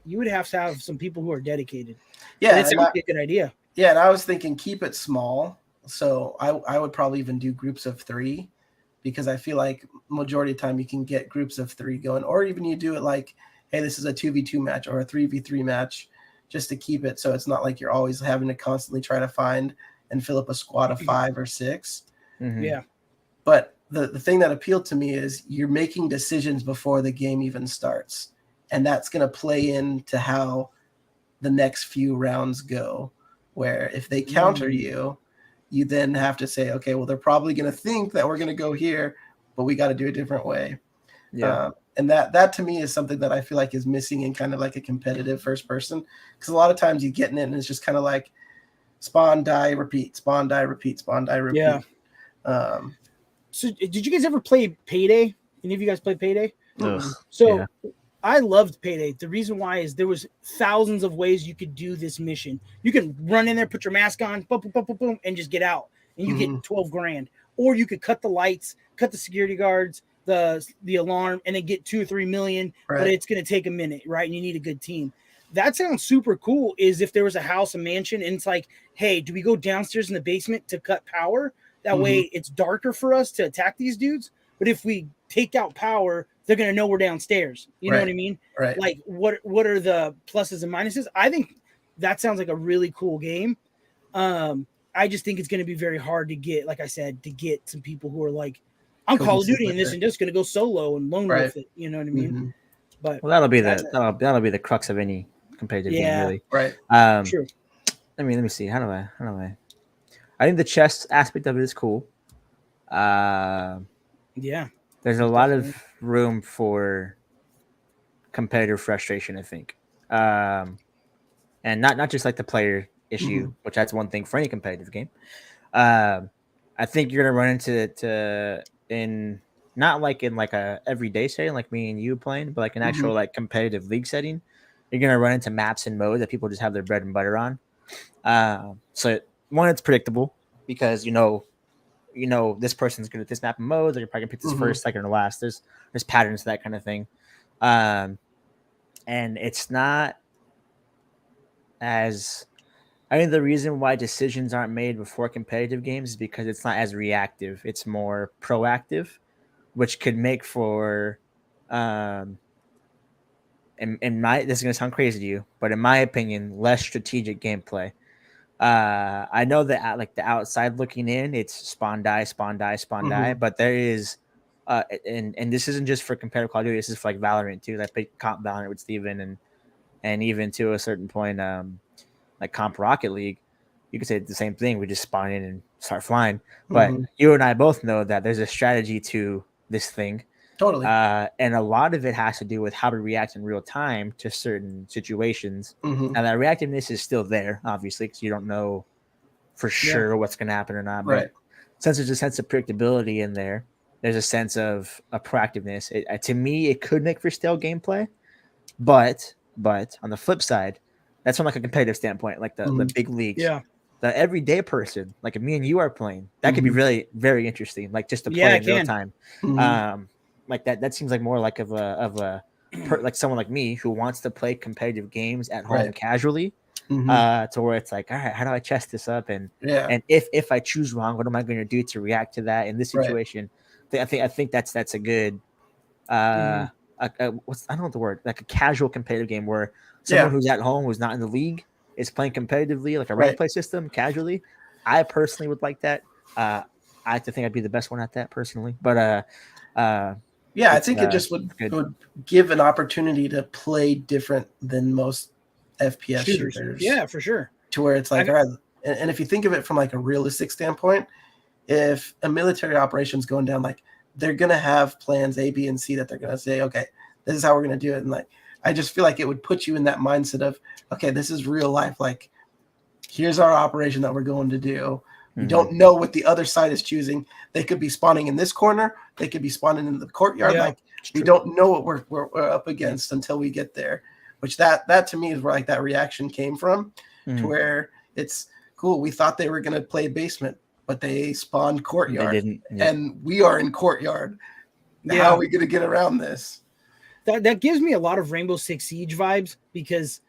you would have to have some people who are dedicated. Yeah. It sounds like a good idea. Yeah. And I was thinking, keep it small. So I would probably even do groups of 3, because I feel like majority of the time you can get groups of 3 going, or even you do it like, hey, this is a 2v2 match or a 3v3 match, just to keep it so it's not like you're always having to constantly try to find and fill up a squad of 5 or 6. Yeah. But the thing that appealed to me is you're making decisions before the game even starts. And that's going to play into how the next few rounds go, where if they counter you, you then have to say, okay, well, they're probably going to think that we're going to go here, but we got to do a different way. Yeah. And that to me is something that I feel like is missing in kind of like a competitive first person. Because a lot of times you get in it and it's just kind of like spawn, die, repeat, spawn, die, repeat, spawn, die, repeat. Yeah. So did you guys ever play Payday? Any of you guys play Payday? So I loved Payday. The reason why is there was thousands of ways you could do this mission. You can run in there, put your mask on, boom, boom, boom, boom, boom, and just get out. And you get 12 grand. Or you could cut the lights, cut the security guards, the alarm, and then get 2 or 3 million. Right. But it's going to take a minute, right? And you need a good team. That sounds super cool. Is if there was a house, a mansion, and it's like, hey, do we go downstairs in the basement to cut power? That way it's darker for us to attack these dudes. But if we take out power, they're going to know we're downstairs. You know what I mean? Right. Like, what are the pluses and minuses? I think that sounds like a really cool game. I just think it's going to be very hard to get, like I said, to get some people who are like, I'm Call of Duty in this and just going to go solo and lone wolf it. You know what I mean? But that'll be that'll be the crux of any competitive game, really. Right. True. Let me see. How do I? I think the chess aspect of it is cool. Yeah. There's a lot of room for competitive frustration, I think. And not just like the player issue, which that's one thing for any competitive game. I think you're gonna run into in not like in like a everyday setting like me and you playing, but like an actual like competitive league setting. You're gonna run into maps and modes that people just have their bread and butter on. So one, it's predictable because you know you know, this person's good at this map and mode. They're probably gonna pick this Mhm. first, second, or last. There's patterns to that kind of thing, and it's not as. I think the reason why decisions aren't made before competitive games is because it's not as reactive. It's more proactive, which could make for, in my, this is gonna sound crazy to you, but in my opinion, less strategic gameplay. I know that at like the outside looking in, it's spawn die, spawn die, spawn die, Mhm. but there is, and this isn't just for competitive Call of Duty. This is for like Valorant too. Like big comp Valorant with Steven and even to a certain point, like comp Rocket League, you could say the same thing. We just spawn in and start flying. But Mhm. you and I both know that there's a strategy to this thing. Totally. And a lot of it has to do with how to react in real time to certain situations. Mhm. And that reactiveness is still there, obviously, because you don't know for sure what's going to happen or not. Right. But since there's a sense of predictability in there, there's a sense of a proactiveness. To me, it could make for stale gameplay. But on the flip side, that's from like a competitive standpoint, like the Mhm. big leagues. Yeah. The everyday person, like if me and you are playing, that could be Mhm. really, very interesting. Like just to Yeah, play it in real can. time. Mhm. Like that seems like more like like someone like me who wants to play competitive games at home Right. casually. Mhm. To where it's like, all right, how do I chess this up? And Yeah. if I choose wrong, what am I going to do to react to that in this Right. situation? I think that's a good Mhm. I don't know the word, like a casual competitive game where someone Yeah. who's at home who's not in the league is playing competitively, like a rank Right. play system casually. I personally would like that. I like to think I'd be the best one at that personally, but Yeah, I it's think it just it's good. would give an opportunity to play different than most FPS Shooters. shooters. Yeah, for sure. To where it's like, all right, and if you think of it from like a realistic standpoint, if a military operation's going down, like they're gonna have plans A, B, and C that they're gonna say, okay, this is how we're gonna do it. And like I just feel like it would put you in that mindset of, okay, this is real life. Like, here's our operation that we're going to do. We don't know what the other side is choosing. They could be spawning in this corner. They could be spawning in the courtyard. Yeah, like we don't know what we're up against until we get there. Which that to me is where like that reaction came from, to where it's cool. We thought they were gonna play basement, but they spawned courtyard, They didn't. Yep. and we are in courtyard. Yeah. How are we gonna get around this? That gives me a lot of Rainbow Six Siege vibes, because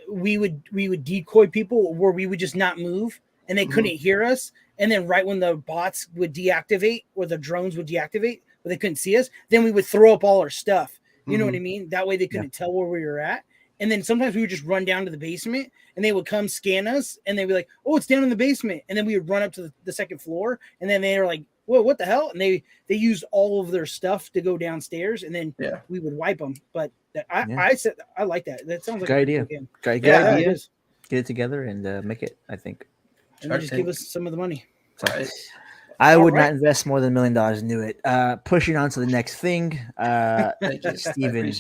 we would decoy people where we would just not move and they couldn't hear us, and then right when the bots would deactivate or the drones would deactivate but they couldn't see us, then we would throw up all our stuff. You know what I mean? That way they couldn't tell where we were at. And then sometimes we would just run down to the basement and they would come scan us and they'd be like, oh, it's down in the basement. And then we would run up to the second floor and then they were like, whoa, what the hell? And they used all of their stuff to go downstairs and then we would wipe them. But I said, I like that. That sounds like good a idea. game. Good Yeah, idea. it is. Get it together and make it, I think. And then just give us some of the money. So, Right. I would not invest more than $1 million into it. Pushing on to the next thing. Thank you. Steven,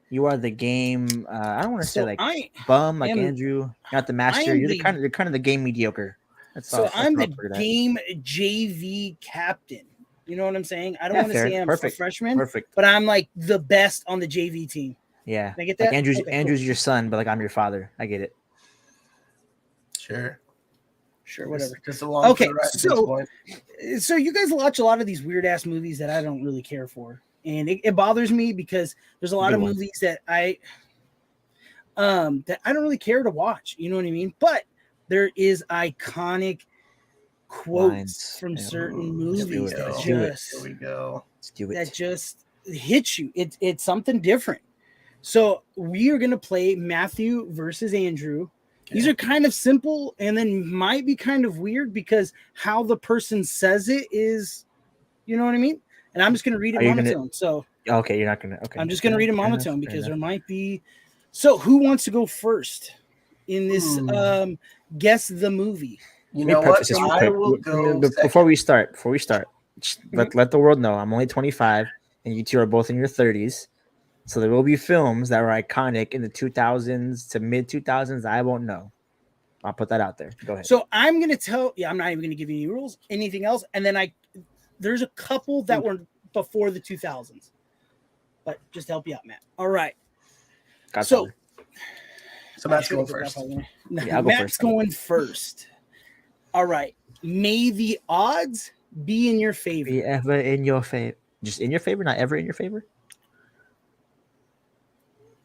you are the game. I don't want to say like bum, like Andrew, not the master. You're kind of the game mediocre. I'm the game JV captain. You know what I'm saying? I don't want to say I'm a freshman, but I'm like the best on the JV team. Yeah, Can I get that? Like Andrew's your son, but like I'm your father. I get it. Sure, whatever. Just along okay, so you guys watch a lot of these weird ass movies that I don't really care for, and it bothers me because there's a lot of movies that I don't really care to watch. You know what I mean? But there is iconic quotes from certain movies that just hit you. It's something different. So we are gonna play Matthew versus Andrew. These are kind of simple and then might be kind of weird because how the person says it is, you know what I mean? And I'm just going to read it monotone. So okay, you're not going to. Okay, I'm just going to read it monotone because there might be. So who wants to go first in this? Guess the movie. You know what? I will go before we start. Let the world know I'm only 25 and you two are both in your 30s. So there will be films that were iconic in the 2000s to mid 2000s. I won't know. I'll put that out there. Go ahead. So I'm going to tell you, I'm not even going to give you any rules, anything else. And then there's a couple that were before the 2000s, but just to help you out, Matt. All right. So Matt's going first. Matt's going first. All right. May the odds be in your favor. Be ever in your favor. Just in your favor, not ever in your favor.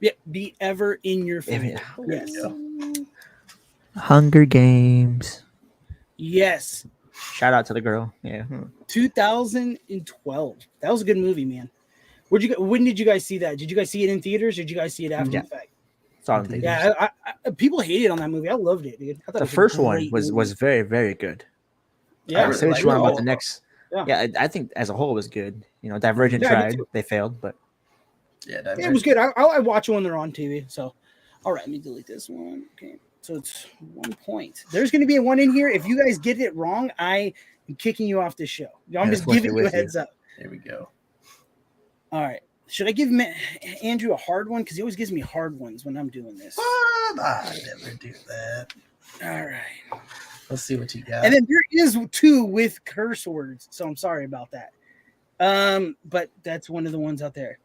Yeah, be ever in your favor. There Yes. you go. Hunger Games. Yes. Shout out to the girl. Yeah. 2012. That was a good movie, man. When did you guys see that? Did you guys see it in theaters? Or did you guys see it after Yeah. the fact? It's all in theaters. Yeah, people hated on that movie. I loved it, dude. I thought The it was a first one great was movie. very, very good. Yeah, I'll say what you want about the next. Yeah. Yeah, I think as a whole it was good. You know, Divergent Yeah, I did tried, too. they failed, but Yeah, it was good. I watch it when they're on TV. So, all right, let me delete this one. Okay, so it's 1 point. There's going to be a 1 in here. If you guys get it wrong, I am kicking you off the show. I'm just giving you a heads up. There we go. All right. Should I give Andrew a hard one? Because he always gives me hard ones when I'm doing this. What? I never do that. All right. Let's see what you got. And then there is 2 with curse words, so I'm sorry about that. But that's one of the ones out there.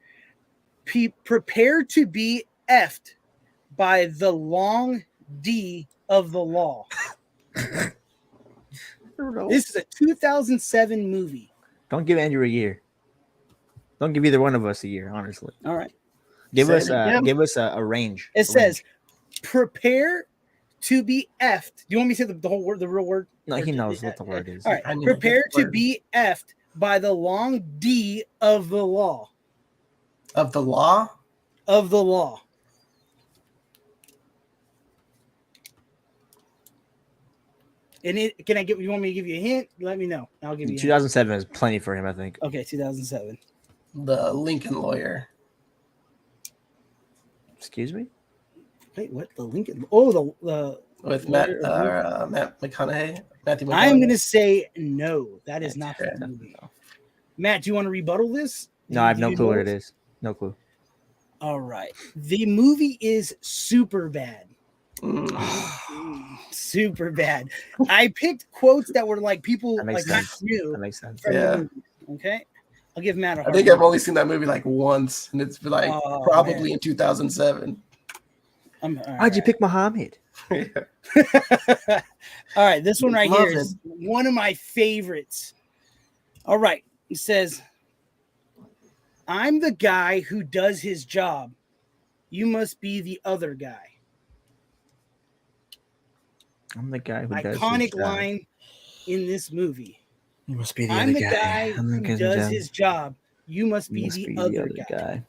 Prepare to be effed by the long D of the law. This is a 2007 movie. don't give Andrew a year. Don't give either one of us a year, honestly. All right. Give Say us it again. a range. It says, prepare to be effed. Do you want me to say the whole word, the real word? No, he knows what the word is. All right. I need to Prepare get the to word. be effed by the long D of the law. Of the law? Of the law. And you want me to give you a hint? Let me know. I'll give you a hint. 2007 is plenty for him, I think. Okay, 2007. The Lincoln Lawyer. Excuse me? Wait, what? The Lincoln? Oh, the With Matt McConaughey. Matthew McConaughey. I'm gonna say no. That is not Okay. the movie. Matt, do you want to rebuttal this? No, I have no Do clue what you it know? is. No clue. All right. The movie is super bad. Mm. Super bad. I picked quotes that were like people That makes like not sense. new That makes sense. from Yeah. the movie. Okay. I'll give Matt a I hard think one. I've only seen that movie like once, and it's like Oh, probably man. in 2007. All Why'd you right. pick Muhammad? All right, this one right Love here is one of my favorites. All right, it says, I'm the guy who does his job. You must be the other guy. I'm the guy who does Iconic his job. line in this movie. You must be the I'm other the guy. guy I'm the who guy does his job. You must You be must the be other guy.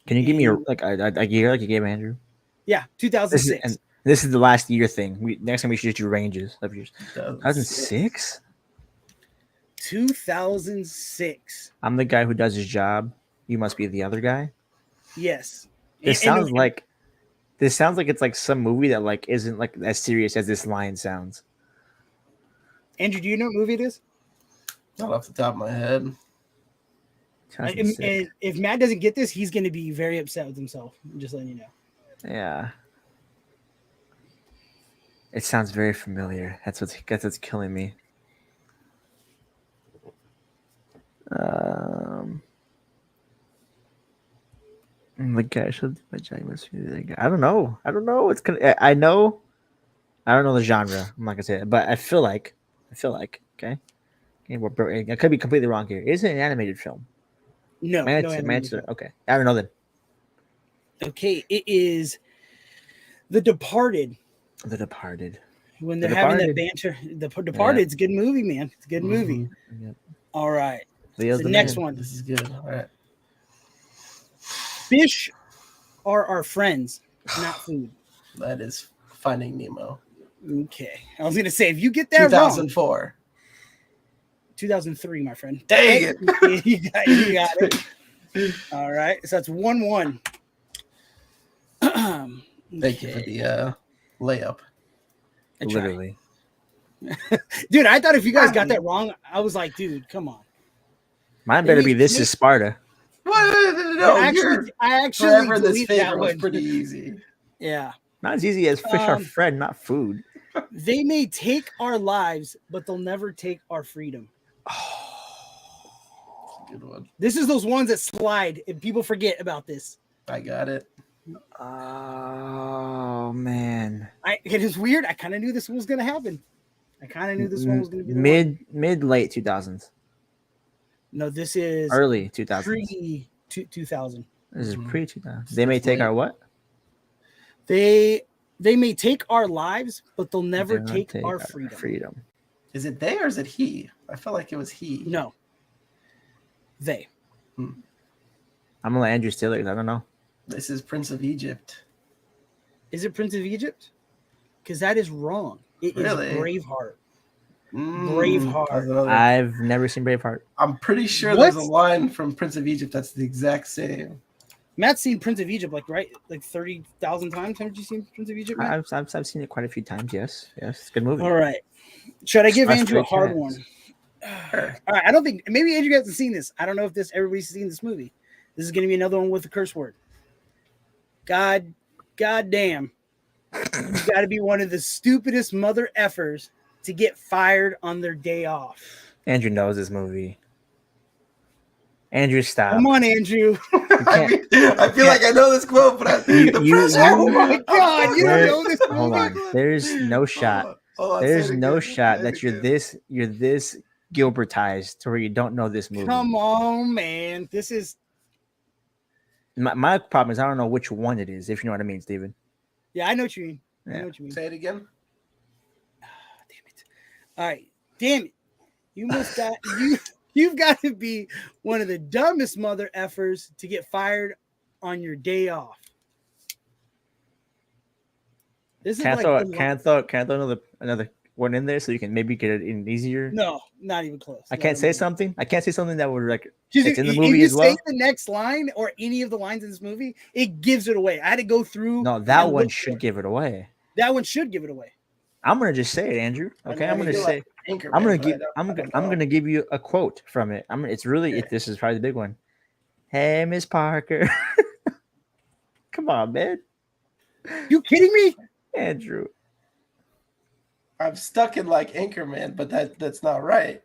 Can you give me a And- a year like you gave Andrew? Yeah, This is 2006. and this is the last year thing. Next time we should just do ranges of years. 2006. 2006. I'm the guy who does his job. You must be the other guy. Yes. This And- sounds like it's like some movie that like isn't like as serious as this line sounds. Andrew, do you know what movie it is? Not off the top of my head. And 2006. if Matt doesn't get this, he's going to be very upset with himself. I'm just letting you know. Yeah. It sounds very familiar. That's what's killing me. The guy should my giant must be the guy. I don't know. It's I know. I don't know the genre. I'm not gonna say it, but I feel like. Okay. I could be completely wrong here. Is it an animated film? No, My no answer- animated film. okay. I don't know then. Okay, it is The Departed. The Departed. When The they're having that Departed. banter. The Departed's a good movie, man. It's a good movie. Yep. All right. Leo's The the next man. one. This is good. All right. Fish are our friends, not food. That is Finding Nemo. Okay. I was going to say, if you get that wrong, 2004. 2003, my friend. Dang it. you got it. All right. So that's 1-1. Thank you for the layup. I tried. Literally. Dude, I thought if you guys got that wrong, I was like, dude, come on. Mine better be This Is Sparta. What? No, I actually forever this deleted that favorite was one. pretty easy. Yeah. Not as easy as fish are friend, not food. They may take our lives, but they'll never take our freedom. Good one. This is those ones that slide and people forget about this. I got it. Oh man. It is weird. I kind of knew this was going to happen. I kind of knew this one was going to be the one. mid late 2000s, No, this is early 2000s. pre 2000. This is Mhm. pre 2000. They may It's take late. our what? They may take our lives, but they'll never They'll take our freedom. freedom. Is it they or is it he? I felt like it was he. No, they. I'm gonna let Andrew steal it because I don't know. This is Prince of Egypt. Is it Prince of Egypt? Because that is wrong. It Really? is Braveheart. Mm, Braveheart. that's another- I've never seen Braveheart. I'm pretty sure What? there's a line from Prince of Egypt that's the exact same. Matt's seen Prince of Egypt like 30,000 times. Haven't you seen Prince of Egypt, Matt? I've seen it quite a few times. Yes, it's a good movie. All right. Should I give That's Andrew a great hard cats. one? All right. I don't think maybe Andrew hasn't seen this. I don't know if everybody's seen this movie. This is going to be another one with a curse word. God damn. You got to be one of the stupidest mother effers to get fired on their day off. Andrew knows this movie. Andrew, stop. Come on, Andrew. I feel like I know this quote, but Oh my God, you don't know this movie? Hold on. There's no shot. There's no shot that you're this Gilbertized to where you don't know this movie. Come on, man. This is My problem is I don't know which one it is, if you know what I mean, Steven. yeah, I know what you mean. I Yeah. know what you mean. Say it again. Damn it. All right. Damn it. You must got you've got to be one of the dumbest mother effers to get fired on your day off. This is Can I like throw another one in there so you can maybe get it in easier? no, not even close. I can't say something. I can't say something that would like Just, it's in the if movie you as well. say the next line or any of the lines in this movie, it gives it away. I had to go through. No, that and one look should for it. give it away. That one should give it away. I'm gonna just say it, Andrew. Okay, I'm gonna say. I'm gonna give you a quote from it. This is probably the big one. Hey, Miss Parker. Come on, man. You kidding me? Andrew. I'm stuck in like Anchorman, but that's not right.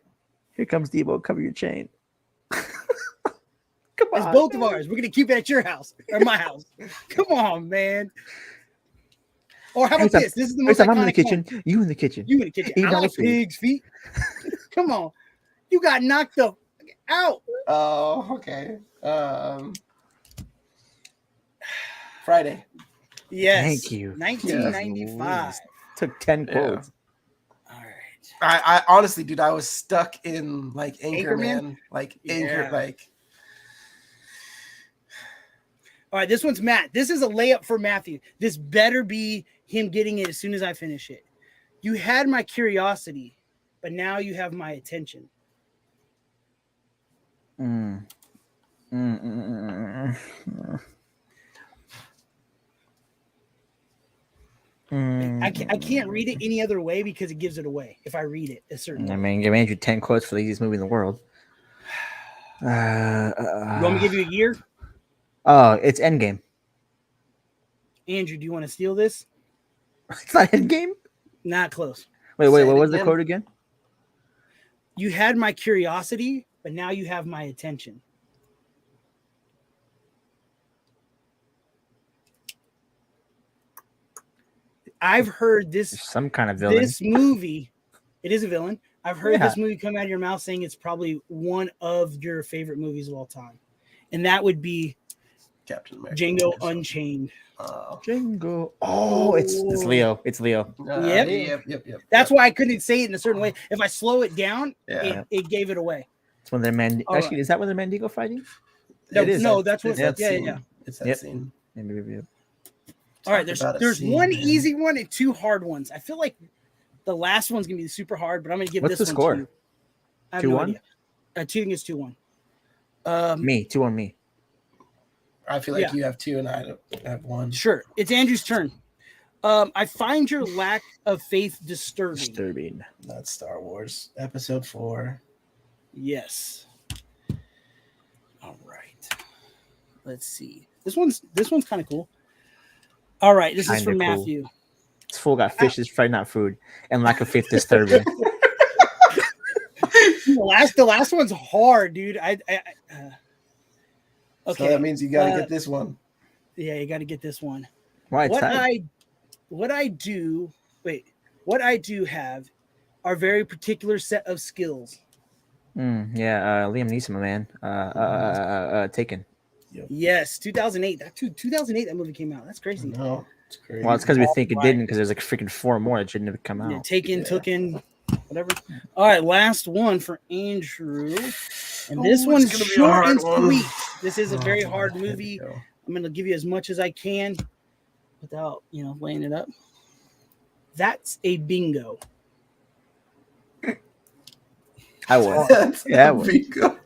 Here comes Debo. Cover your chain. Come It's on. both of ours. We're gonna keep it at your house or my house. Come on, man. Or how about this? This is the most I'm in the iconic kitchen. one. You in the kitchen. You in the kitchen. Eat I all like the food. pig's feet. Come on. You got knocked the out. Oh, okay. Friday. Yes. Thank you. 1995. Took 10 quotes. All right. I honestly, dude, I was stuck in like Anchorman? Anchor, like. All right, this one's Matt. This is a layup for Matthew. This better be him getting it as soon as I finish it. You had my curiosity, but now you have my attention. I can't read it any other way because it gives it away if I read it a certain way. I mean, give Andrew 10 quotes for the easiest movie in the world. You want me to give you a year? Oh, it's Endgame. Andrew, do you want to steal this? It's not Endgame? Not close. Wait, Say what it was the again. quote again? You had my curiosity, but now you have my attention. I've heard this Some kind of villain. this movie. It is a villain. I've heard Yeah. this movie come out of your mouth saying it's probably one of your favorite movies of all time, and that would be Captain America. Django Unchained. Django. Oh, it's Leo. It's Leo. Yep. That's why I couldn't say it in a certain way. If I slow it down, Yeah. it gave it away. It's when they're All Actually, right. is that when they're Mandigo fighting? No, It is. no, that's what. It's that Yeah, scene. yeah. It's that Yep. scene. Maybe. All right, Talk about a there's scene, one man. easy one and two hard ones. I feel like the last one's gonna be super hard, but I'm gonna give What's this the one score? to you. I have 2-1? no idea. I think it's 2-1. Me, 2 on me. I feel like Yeah. you have two and I have one. Sure, it's Andrew's turn. I find your lack of faith disturbing. Disturbing. That's Star Wars Episode 4. Yes. All right. Let's see. This one's kind of cool. All right, this is Kinda from cool. Matthew. This fool got fish is fried, not food, and lack of faith disturbing. The last one's hard, dude. Okay. So that means you got to get this one. Yeah, you got to get this one. Why? What I do have are very particular set of skills. Liam Neeson, my man. Taken. Yes, 2008. 2008 that movie came out. That's crazy. No, it's crazy. Well, it's because we think it Right. didn't, because there's like freaking 4 more that shouldn't have come Yeah, out. Taken, Yeah. Tooken, whatever. All right, last one for Andrew. And Oh, this it's one's gonna be a short hard and one. sweet. This is a very Oh, hard here we movie. go. I'm going to give you as much as I can without, laying it up. That's a bingo. I would. That's Yeah, a well. bingo.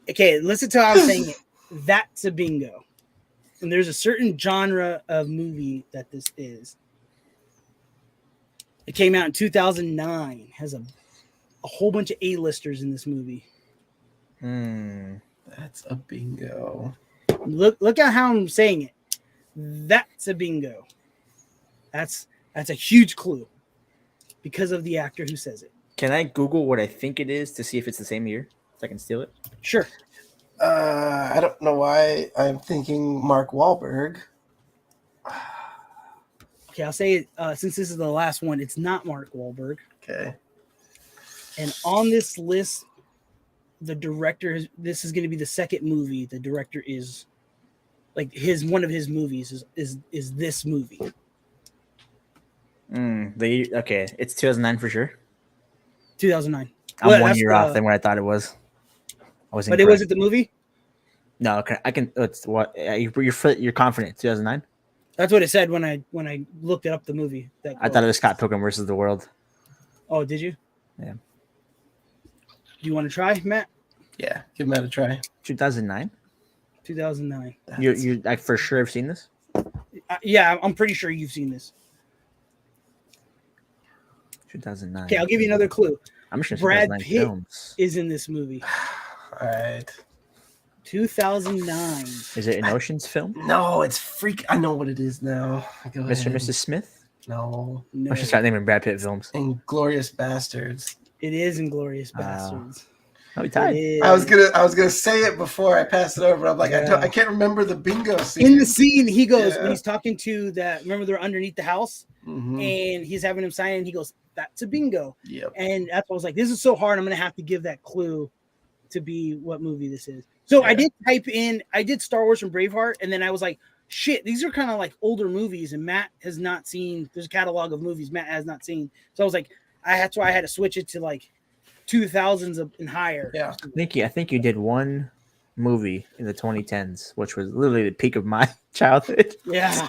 Okay, listen to how I'm saying it. That's a bingo. And there's a certain genre of movie that this is. It came out in 2009. Has a whole bunch of A-listers in this movie. That's a bingo. Look at how I'm saying it. That's a bingo. That's a huge clue because of the actor who says it. Can I Google what I think it is to see if it's the same year, so I can steal it? Sure. I don't know why I'm thinking Mark Wahlberg. Okay, I'll say it since this is the last one. It's not Mark Wahlberg. Okay. And on this list, the director. This is going to be the second movie. The director is like one of his movies is this movie. Okay, it's 2009 for sure. 2009. I'm Well, 1 that's year off than what I thought it was. I was But it wasn't the movie. No, okay, I can. It's what you're confident. 2009. That's what it said when I looked up the movie. I thought it was Scott Pilgrim versus the World. Oh, did you? Yeah. Do you want to try, Matt? Yeah, give that a try. 2009. 2009. You I for sure have seen this. Yeah, I'm pretty sure you've seen this. 2009. Okay, I'll give you another clue. I'm sure Brad 2009 Pitt films. is in this movie. All right. 2009. Is it an Ocean's film? No, it's freak. I know what it is now. Go Mr. and ahead. Mrs. Smith? No. No, I should start naming Brad Pitt films. Inglorious Bastards. it is Inglorious Wow. Bastards. Oh, we It tied. is. I was gonna say it before I passed it over. I'm like, I can't remember the bingo scene. In the scene, he goes Yeah. when he's talking to that. Remember, they're underneath the house, Mhm. and he's having him sign. And he goes, "That's a bingo." Yep. And that's why I was like, "This is so hard. I'm gonna have to give that clue to be what movie this is." So I Yeah. did type in. I did Star Wars from Braveheart, and then I was like, "Shit, these are kind of like older movies." And Matt has not seen. There's a catalog of movies Matt has not seen. So I was like, that's why I had to switch it to like 2000s and higher. Yeah. I think you did one movie in the 2010s, which was literally the peak of my childhood. Yeah.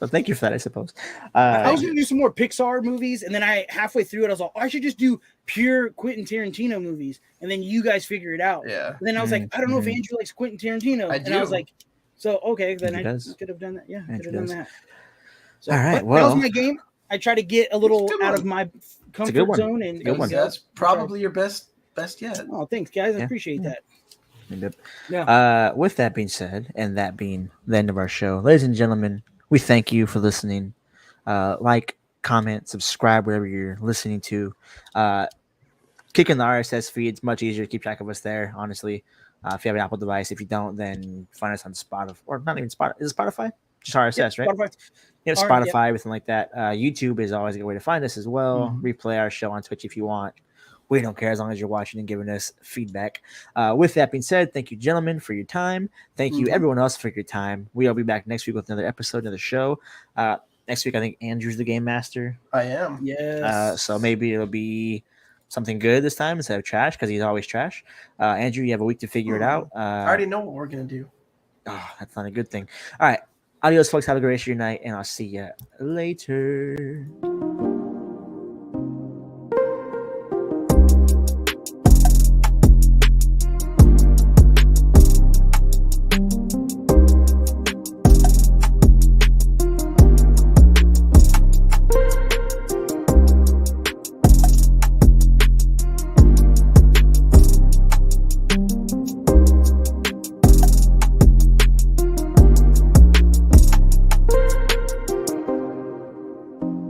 So thank you for that, I suppose. I was gonna do some more Pixar movies, and then I halfway through it, I was like, I should just do pure Quentin Tarantino movies, and then you guys figure it out. Yeah. And then I was like, I don't know if Mhm. Andrew likes Quentin Tarantino, I and I was do. like, so okay, then Andrew I does. could have done that. Yeah, Andrew could have done does. that. So, All right, but that well- was my game. I try to get a little It's a good out one. of my good comfort one. zone, and It's a good one. That's probably your best yet. Oh, thanks, guys. I Yeah. appreciate Yeah. that. Yep. Yeah. With that being said, and that being the end of our show, ladies and gentlemen, we thank you for listening. Like, comment, subscribe wherever you're listening to. Kick in the RSS feed. It's much easier to keep track of us there, honestly. If you have an Apple device, if you don't, then find us on Spotify, or not even Spotify. Is it Spotify? Just RSS, right? Spotify. Yeah, All right, Spotify, everything like that. YouTube is always a good way to find us as well. Mhm. Replay our show on Twitch if you want. We don't care as long as you're watching and giving us feedback. With that being said, thank you, gentlemen, for your time. Thank you, Mhm. everyone else, for your time. We'll be back next week with another episode, another show. Next week, I think Andrew's the game master. I am. Yes. So maybe it'll be something good this time instead of trash, because he's always trash. Andrew, you have a week to figure it out. I already know what we're gonna do. Oh, that's not a good thing. All right. Adios, folks. Have a great rest of your night, and I'll see you later.